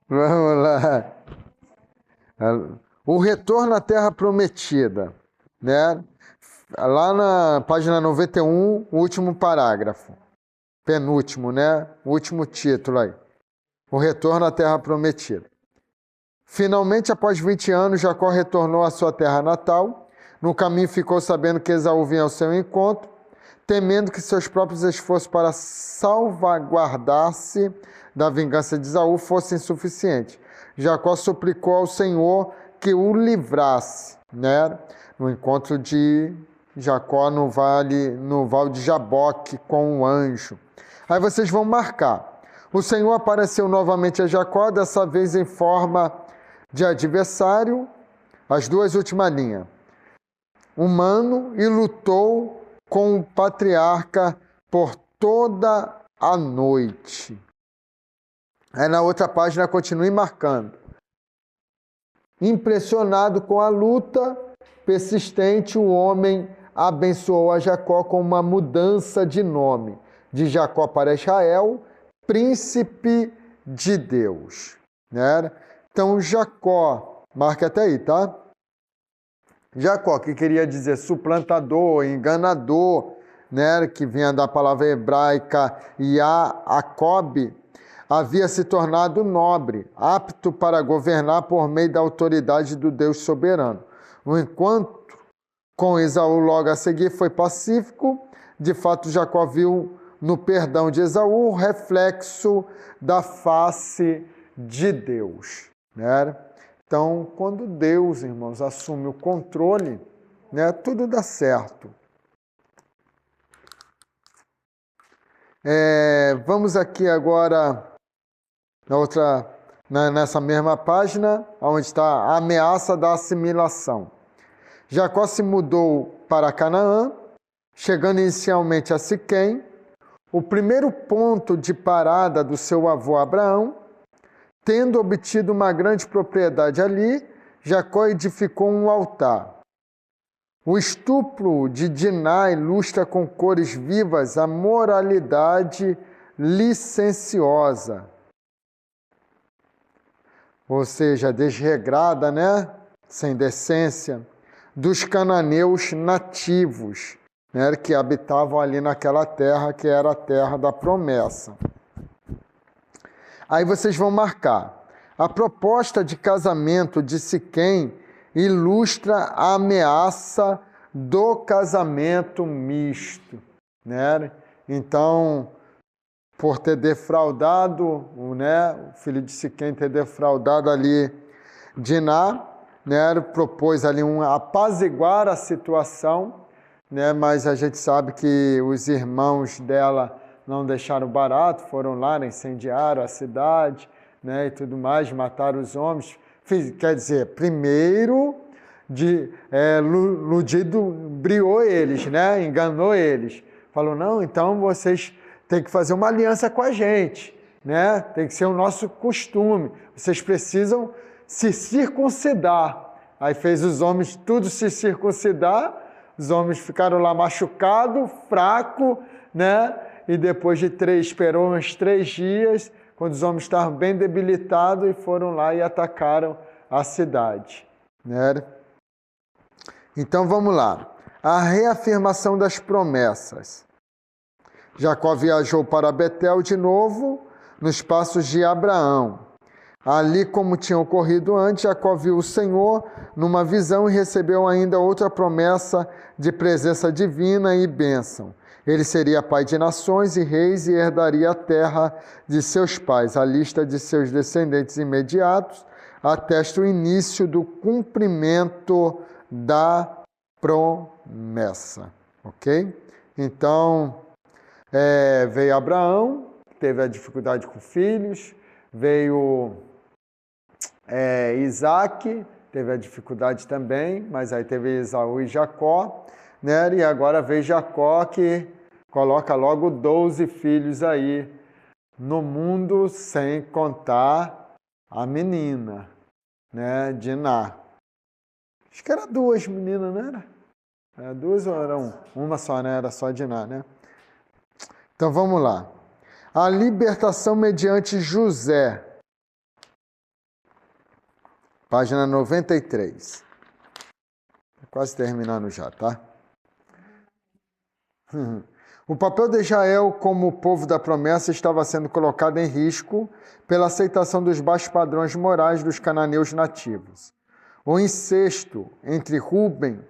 Vamos lá. O retorno à terra prometida, né? Lá na página 91, o último parágrafo. Penúltimo, né? O último título aí. O retorno à terra prometida. Finalmente, após 20 anos, Jacó retornou à sua terra natal. No caminho ficou sabendo que Esaú vinha ao seu encontro. temendo que seus próprios esforços para salvaguardar-se da vingança de Esaú fossem insuficientes. Jacó suplicou ao Senhor que o livrasse, né? No encontro de Jacó no vale de Jaboque com o anjo. Aí vocês vão marcar. O Senhor apareceu novamente a Jacó, dessa vez em forma de adversário, as duas últimas linhas, humano, e lutou com o patriarca por toda a noite. Aí na outra página continue marcando. Impressionado com a luta persistente, o homem abençoou a Jacó com uma mudança de nome, de Jacó para Israel, príncipe de Deus, né? Então Jacó, marca até aí, tá? Jacó, que queria dizer suplantador, enganador, né? Que vinha da palavra hebraica Jacob, havia se tornado nobre, apto para governar por meio da autoridade do Deus soberano. No enquanto com Esaú logo a seguir foi pacífico, de fato Jacó viu no perdão de Esaú o reflexo da face de Deus, né? Então, quando Deus, irmãos, assume o controle, né, tudo dá certo. Vamos aqui agora nessa mesma página, onde está a ameaça da assimilação. Jacó se mudou para Canaã, chegando inicialmente a Siquém, o primeiro ponto de parada do seu avô Abraão. Tendo obtido uma grande propriedade ali, Jacó edificou um altar. O estupro de Diná ilustra com cores vivas a moralidade licenciosa, ou seja, desregrada, né? Sem decência, dos cananeus nativos, né? Que habitavam ali naquela terra que era a terra da promessa. Aí vocês vão marcar. A proposta de casamento de Siquém ilustra a ameaça do casamento misto, né? Então, por ter defraudado, né, o filho de Siquém ter defraudado ali Diná, né, propôs ali apaziguar a situação, né, mas a gente sabe que os irmãos dela não deixaram barato, foram lá, incendiaram a cidade, né, e tudo mais, mataram os homens. Quer dizer, primeiro ludibriou eles, né, enganou eles. Falou, não, então vocês têm que fazer uma aliança com a gente, né, tem que ser o nosso costume, vocês precisam se circuncidar. Aí fez os homens tudo se circuncidar, os homens ficaram lá machucados, fracos, né, e depois esperou uns 3 dias, quando os homens estavam bem debilitados, e foram lá e atacaram a cidade, né? Então vamos lá. A reafirmação das promessas. Jacó viajou para Betel de novo, nos passos de Abraão. Ali, como tinha ocorrido antes, Jacó viu o Senhor numa visão e recebeu ainda outra promessa de presença divina e bênção. Ele seria pai de nações e reis e herdaria a terra de seus pais. A lista de seus descendentes imediatos atesta o início do cumprimento da promessa. Ok? Então, veio Abraão, teve a dificuldade com filhos, veio Isaac, teve a dificuldade também, mas aí teve Esaú e Jacó, né? E agora veio Jacó, que coloca logo 12 filhos aí no mundo, sem contar a menina, né? Diná. Acho que era 2 meninas, não era? Era 2 ou era uma só, né? Era só Diná, né? Então vamos lá. A libertação mediante José. Página 93. Quase terminando já, tá? O papel de Israel como povo da promessa estava sendo colocado em risco pela aceitação dos baixos padrões morais dos cananeus nativos. O incesto entre Rúben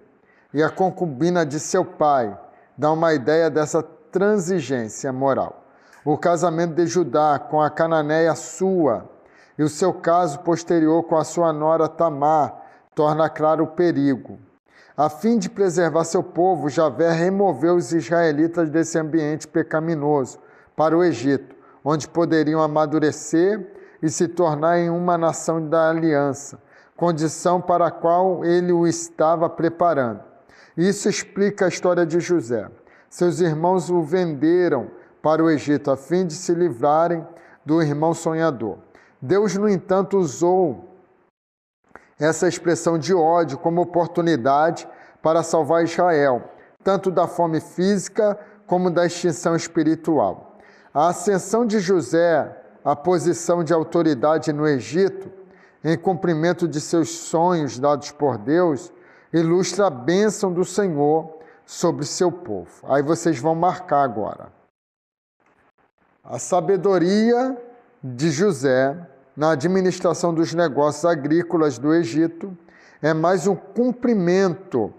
e a concubina de seu pai, dá uma ideia dessa transigência moral. O casamento de Judá com a cananeia Sua e o seu caso posterior com a sua nora Tamar torna claro o perigo. A fim de preservar seu povo, Javé removeu os israelitas desse ambiente pecaminoso para o Egito, onde poderiam amadurecer e se tornar em uma nação da aliança, condição para a qual ele o estava preparando. Isso explica a história de José. Seus irmãos o venderam para o Egito, a fim de se livrarem do irmão sonhador. Deus, no entanto, usou essa expressão de ódio como oportunidade para salvar Israel, tanto da fome física como da extinção espiritual. A ascensão de José à posição de autoridade no Egito, em cumprimento de seus sonhos dados por Deus, ilustra a bênção do Senhor sobre seu povo. Aí vocês vão marcar agora. A sabedoria de José na administração dos negócios agrícolas do Egito é mais um cumprimento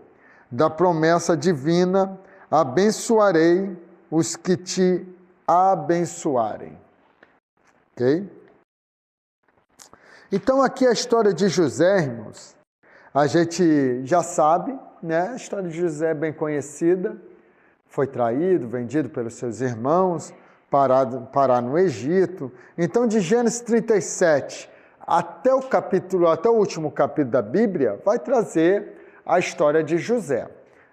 da promessa divina: abençoarei os que te abençoarem. Ok? Então aqui a história de José, irmãos, a gente já sabe, né? A história de José é bem conhecida. Foi traído, vendido pelos seus irmãos, parar no Egito. Então, de Gênesis 37 até o último capítulo da Bíblia, vai trazer a história de José,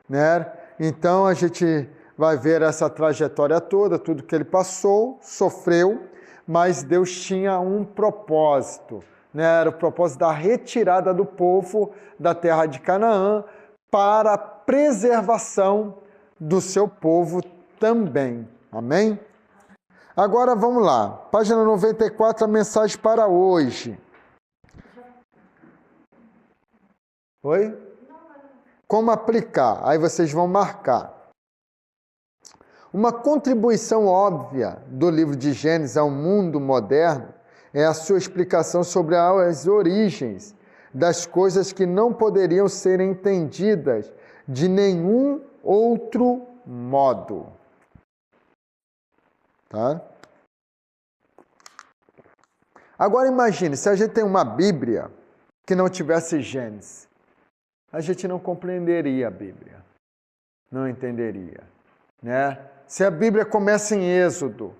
né? Então, a gente vai ver essa trajetória toda, tudo que ele passou, sofreu, mas Deus tinha um propósito, né? Era o propósito da retirada do povo da terra de Canaã para a preservação do seu povo também. Amém? Agora vamos lá, página 94, a mensagem para hoje. Oi? Como aplicar? Aí vocês vão marcar. Uma contribuição óbvia do livro de Gênesis ao mundo moderno é a sua explicação sobre as origens das coisas que não poderiam ser entendidas de nenhum outro modo. Tá? Agora imagine, se a gente tem uma Bíblia que não tivesse Gênesis, a gente não compreenderia a Bíblia, não entenderia, né? Se a Bíblia começa em Êxodo,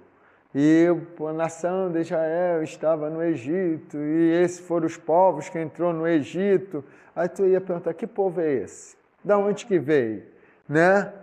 e a nação de Israel estava no Egito, e esses foram os povos que entrou no Egito, aí tu ia perguntar, que povo é esse? Da onde que veio? Né?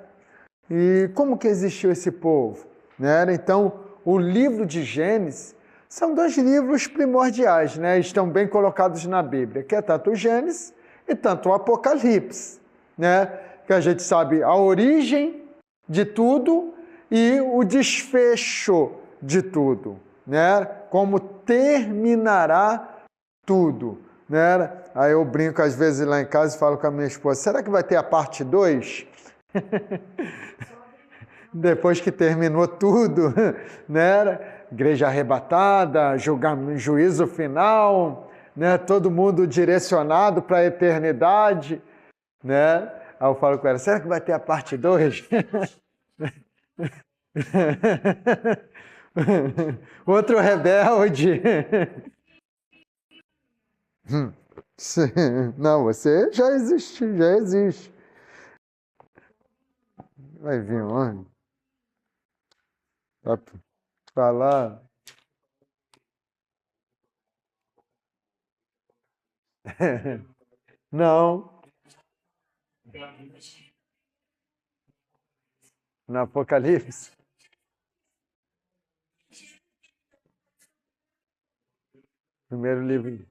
E como que existiu esse povo? Né? Então, o livro de Gênesis são dois livros primordiais, né? Estão bem colocados na Bíblia, que é tanto o Gênesis e tanto o Apocalipse, né? Que a gente sabe a origem de tudo e o desfecho de tudo, né? Como terminará tudo, né? Aí eu brinco às vezes lá em casa e falo com a minha esposa, será que vai ter a parte 2? Depois que terminou tudo, né? Igreja arrebatada, juízo final, né? Todo mundo direcionado para a eternidade, né? Aí eu falo com ela, será que vai ter a parte 2? Outro rebelde. Não, você já existe, já existe. Vai vir onde? Vai falar. Não. No Apocalipse. Primeiro livro.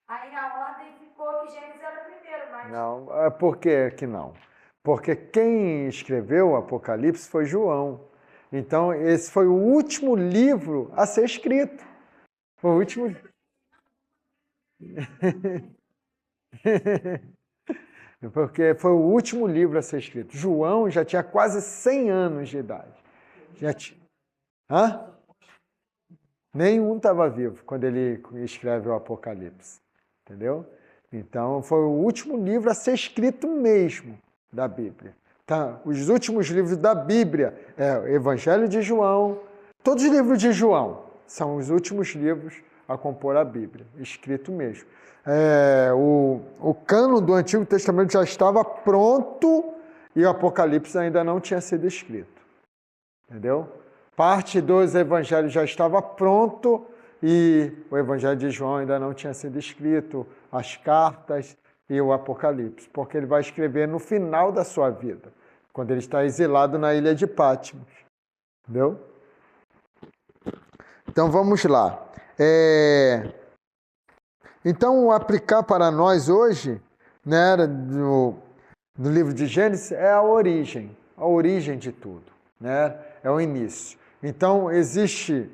Aí a ordem ficou que Gênesis era o primeiro, mas... Não, por que que não? Porque quem escreveu o Apocalipse foi João. Então, esse foi o último livro a ser escrito. Foi o último... Porque foi o último livro a ser escrito. João já tinha quase 100 anos de idade. Já tinha... Hã? Nenhum estava vivo quando ele escreve o Apocalipse. Entendeu? Então, foi o último livro a ser escrito mesmo da Bíblia. Tá? Os últimos livros da Bíblia é o Evangelho de João, todos os livros de João são os últimos livros a compor a Bíblia, escrito mesmo. O cânon do Antigo Testamento já estava pronto e o Apocalipse ainda não tinha sido escrito. Entendeu? Parte dos evangelhos já estava pronto e o Evangelho de João ainda não tinha sido escrito, as cartas e o Apocalipse, porque ele vai escrever no final da sua vida, quando ele está exilado na ilha de Patmos. Entendeu? Então, vamos lá. Então, aplicar para nós hoje, né, no livro de Gênesis, é a origem de tudo, né? É o início. Então, existe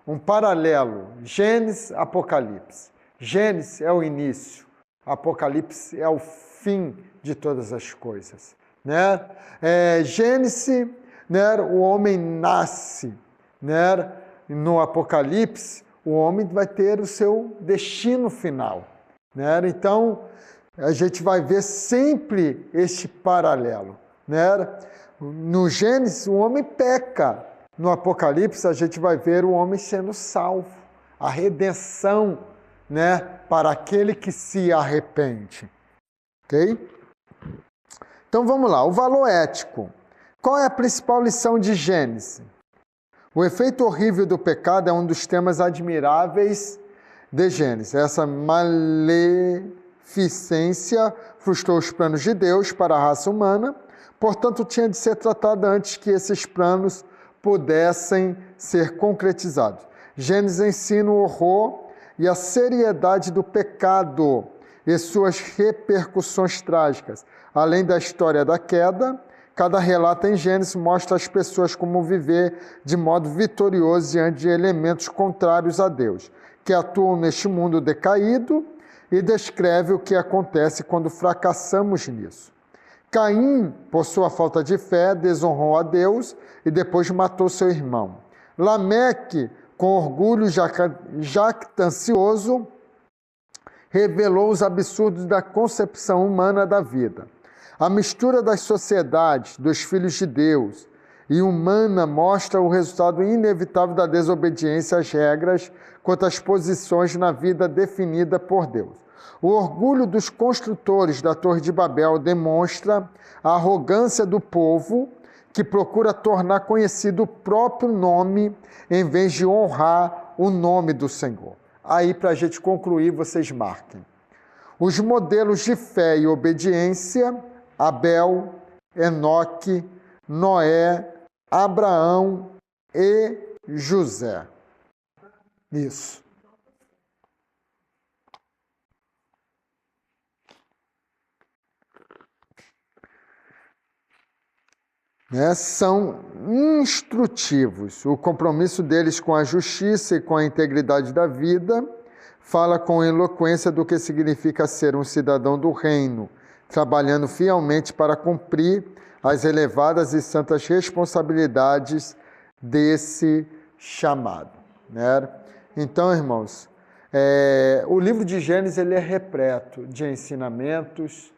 um paralelo, Gênesis, Apocalipse. Gênesis é o início, Apocalipse é o fim de todas as coisas, né? Gênesis, né, o homem nasce, né? No Apocalipse, o homem vai ter o seu destino final, né? Então, a gente vai ver sempre este paralelo, né? No Gênesis, o homem peca. No Apocalipse, a gente vai ver o homem sendo salvo, a redenção, né, para aquele que se arrepende. Ok? Então, vamos lá. O valor ético. Qual é a principal lição de Gênesis? O efeito horrível do pecado é um dos temas admiráveis de Gênesis. Essa maleficência frustrou os planos de Deus para a raça humana, portanto, tinha de ser tratada antes que esses planos pudessem ser concretizados. Gênesis ensina o horror e a seriedade do pecado e suas repercussões trágicas. Além da história da queda, cada relato em Gênesis mostra às pessoas como viver de modo vitorioso diante de elementos contrários a Deus, que atuam neste mundo decaído, e descreve o que acontece quando fracassamos nisso. Caim, por sua falta de fé, desonrou a Deus e depois matou seu irmão. Lameque, com orgulho jactancioso, revelou os absurdos da concepção humana da vida. A mistura das sociedades, dos filhos de Deus e humana mostra o resultado inevitável da desobediência às regras quanto às posições na vida definida por Deus. O orgulho dos construtores da Torre de Babel demonstra a arrogância do povo que procura tornar conhecido o próprio nome em vez de honrar o nome do Senhor. Aí, para a gente concluir, vocês marquem. Os modelos de fé e obediência: Abel, Enoque, Noé, Abraão e José. Isso. São instrutivos. O compromisso deles com a justiça e com a integridade da vida fala com eloquência do que significa ser um cidadão do reino, trabalhando fielmente para cumprir as elevadas e santas responsabilidades desse chamado, né? Então, irmãos, o livro de Gênesis ele é repleto de ensinamentos,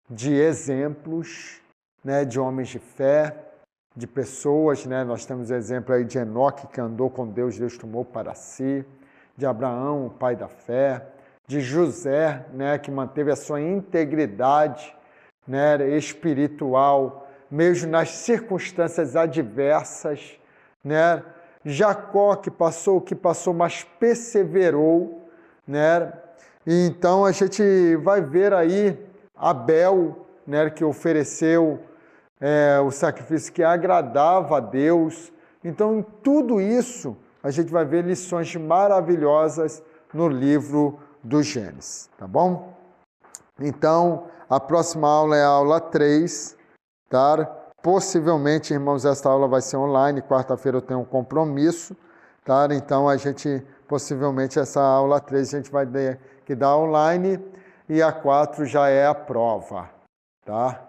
de exemplos, né, de homens de fé, de pessoas, né? Nós temos o exemplo aí de Enoque, que andou com Deus, Deus tomou para si, de Abraão, o pai da fé, de José, né, que manteve a sua integridade, né, espiritual, mesmo nas circunstâncias adversas, né? Jacó, que passou o que passou, mas perseverou, né? E então a gente vai ver aí Abel, né, que ofereceu o sacrifício que agradava a Deus. Então, em tudo isso, a gente vai ver lições maravilhosas no livro do Gênesis, tá bom? Então, a próxima aula é a aula 3, tá? Possivelmente, irmãos, esta aula vai ser online, quarta-feira eu tenho um compromisso, tá? Então, a gente, possivelmente, essa aula 3 a gente vai ter que dar online e a 4 já é a prova, tá?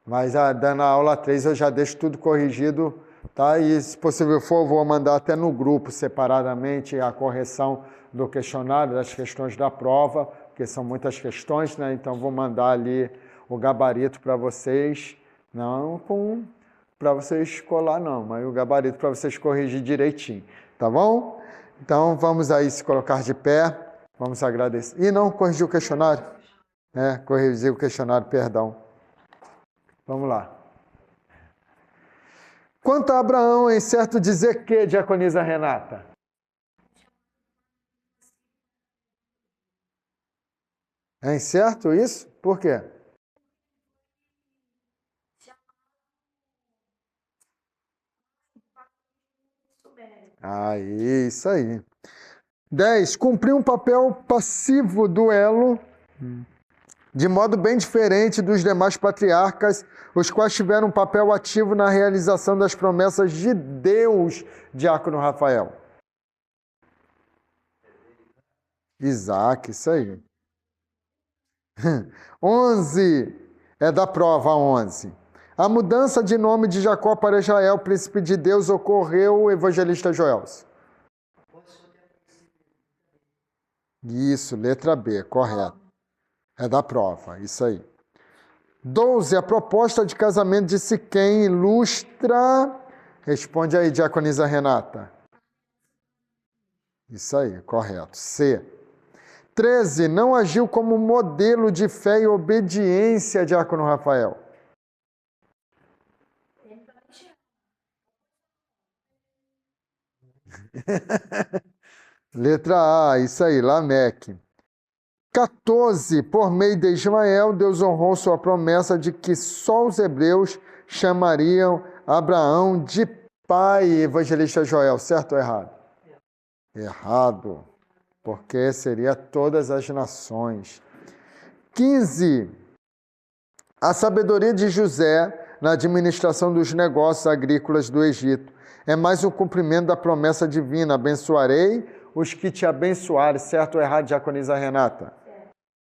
Mas dando a aula 3 eu já deixo tudo corrigido, tá? E se possível for, eu vou mandar até no grupo separadamente a correção do questionário, das questões da prova, porque são muitas questões, né? Então vou mandar ali o gabarito para vocês, não para vocês colar não, mas o gabarito para vocês corrigir direitinho, tá bom? Então vamos aí se colocar de pé, vamos agradecer. E não corrigir o questionário? Corrigir o questionário, perdão. Vamos lá. Quanto a Abraão, é certo dizer que, diaconisa Renata? É incerto isso? Por quê? Aí, isso aí. 10. Cumprir um papel passivo do elo, de modo bem diferente dos demais patriarcas, os quais tiveram um papel ativo na realização das promessas de Deus, diácono Rafael. Isaac, isso aí. 11. É da prova 11. A mudança de nome de Jacó para Israel, príncipe de Deus, ocorreu, evangelista Joelson. Isso, letra B, correto. É da prova, isso aí. 12. A proposta de casamento de Siquém ilustra... Responde aí, diaconisa Renata. Isso aí, correto. C. 13. Não agiu como modelo de fé e obediência, diácono Rafael. Letra A, isso aí, Lameque. 14. Por meio de Ismael, Deus honrou sua promessa de que só os hebreus chamariam Abraão de pai, evangelista Joel. Certo ou errado? Errado, porque seria todas as nações. 15. A sabedoria de José na administração dos negócios agrícolas do Egito é mais um cumprimento da promessa divina. Abençoarei os que te abençoarem. Certo ou errado, diaconisa Renata?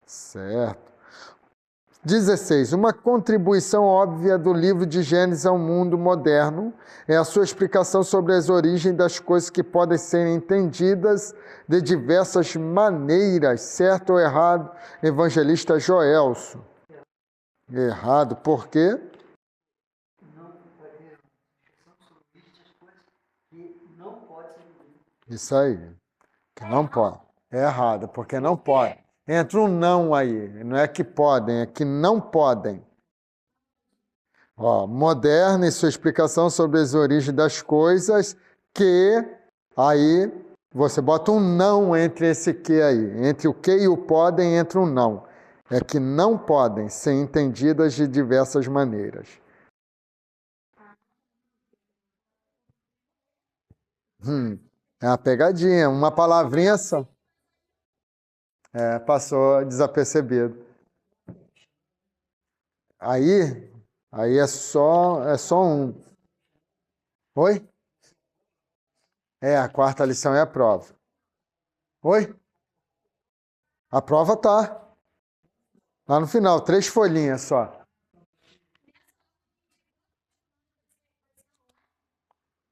Certo. 16. Uma contribuição óbvia do livro de Gênesis ao mundo moderno é a sua explicação sobre as origens das coisas que podem ser entendidas de diversas maneiras. Certo ou errado, evangelista Joelson? Errado. Por quê? Isso aí. Que não pode. É errado, porque não pode. Entra um não aí. Não é que podem, é que não podem. Moderna e sua explicação sobre as origens das coisas, que aí você bota um não entre esse que aí. Entre o que e o podem entra um não. É que não podem ser entendidas de diversas maneiras. É uma pegadinha, uma palavrinha só. Passou desapercebido. Aí é só um. Oi? A quarta lição é a prova. Oi? A prova tá lá no final, 3 folhinhas só.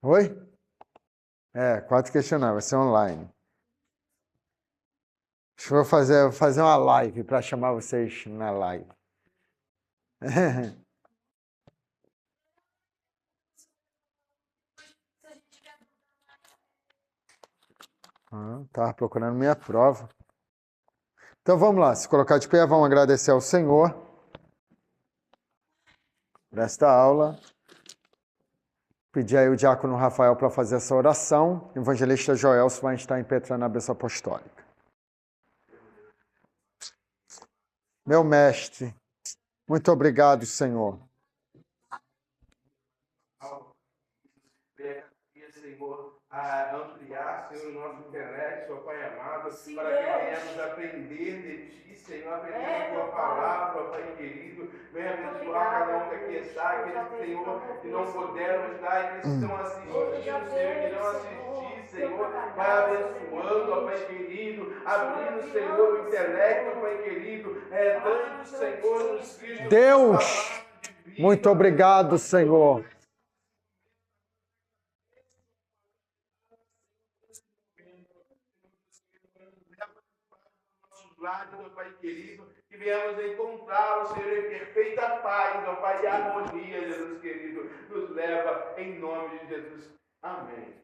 Oi? 4 questionários, vai ser online. Deixa eu fazer uma live para chamar vocês na live. Estava procurando minha prova. Então vamos lá, se colocar de pé, vamos agradecer ao Senhor por esta aula. Pedir aí o diácono Rafael para fazer essa oração. O evangelista Joelson vai estar impetrando a bênção apostólica. Meu mestre, muito obrigado, Senhor. Senhor, a ampliar, Senhor, o nosso intelecto, ó Pai amado, para que venhamos aprender de Ti, Senhor, aprender a Tua palavra, ó Pai querido. Venha abençoar cada um que aqui está, aqueles que, Senhor, que não puderam estar, aqueles que estão assistindo, Senhor, que não assistir, Senhor, vai abençoando, ó Pai querido, abrindo, Senhor, o intelecto, ó Pai querido, dando, Senhor, no Espírito. Deus, muito obrigado, Senhor. abençoados, ó Pai querido, que venhamos encontrá-lo, Senhor, em perfeita paz, ó Pai, e harmonia, Jesus querido, nos leva em nome de Jesus. Amém.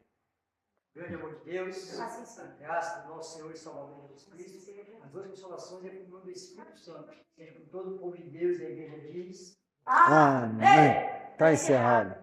Grande amor de Deus, Assim seja. a graça do nosso Senhor e Salvador Jesus Assim Cristo, seja. as duas consolações e a comunhão do Espírito Santo, seja com todo o povo de Deus e a igreja diz. Amém. Está encerrado.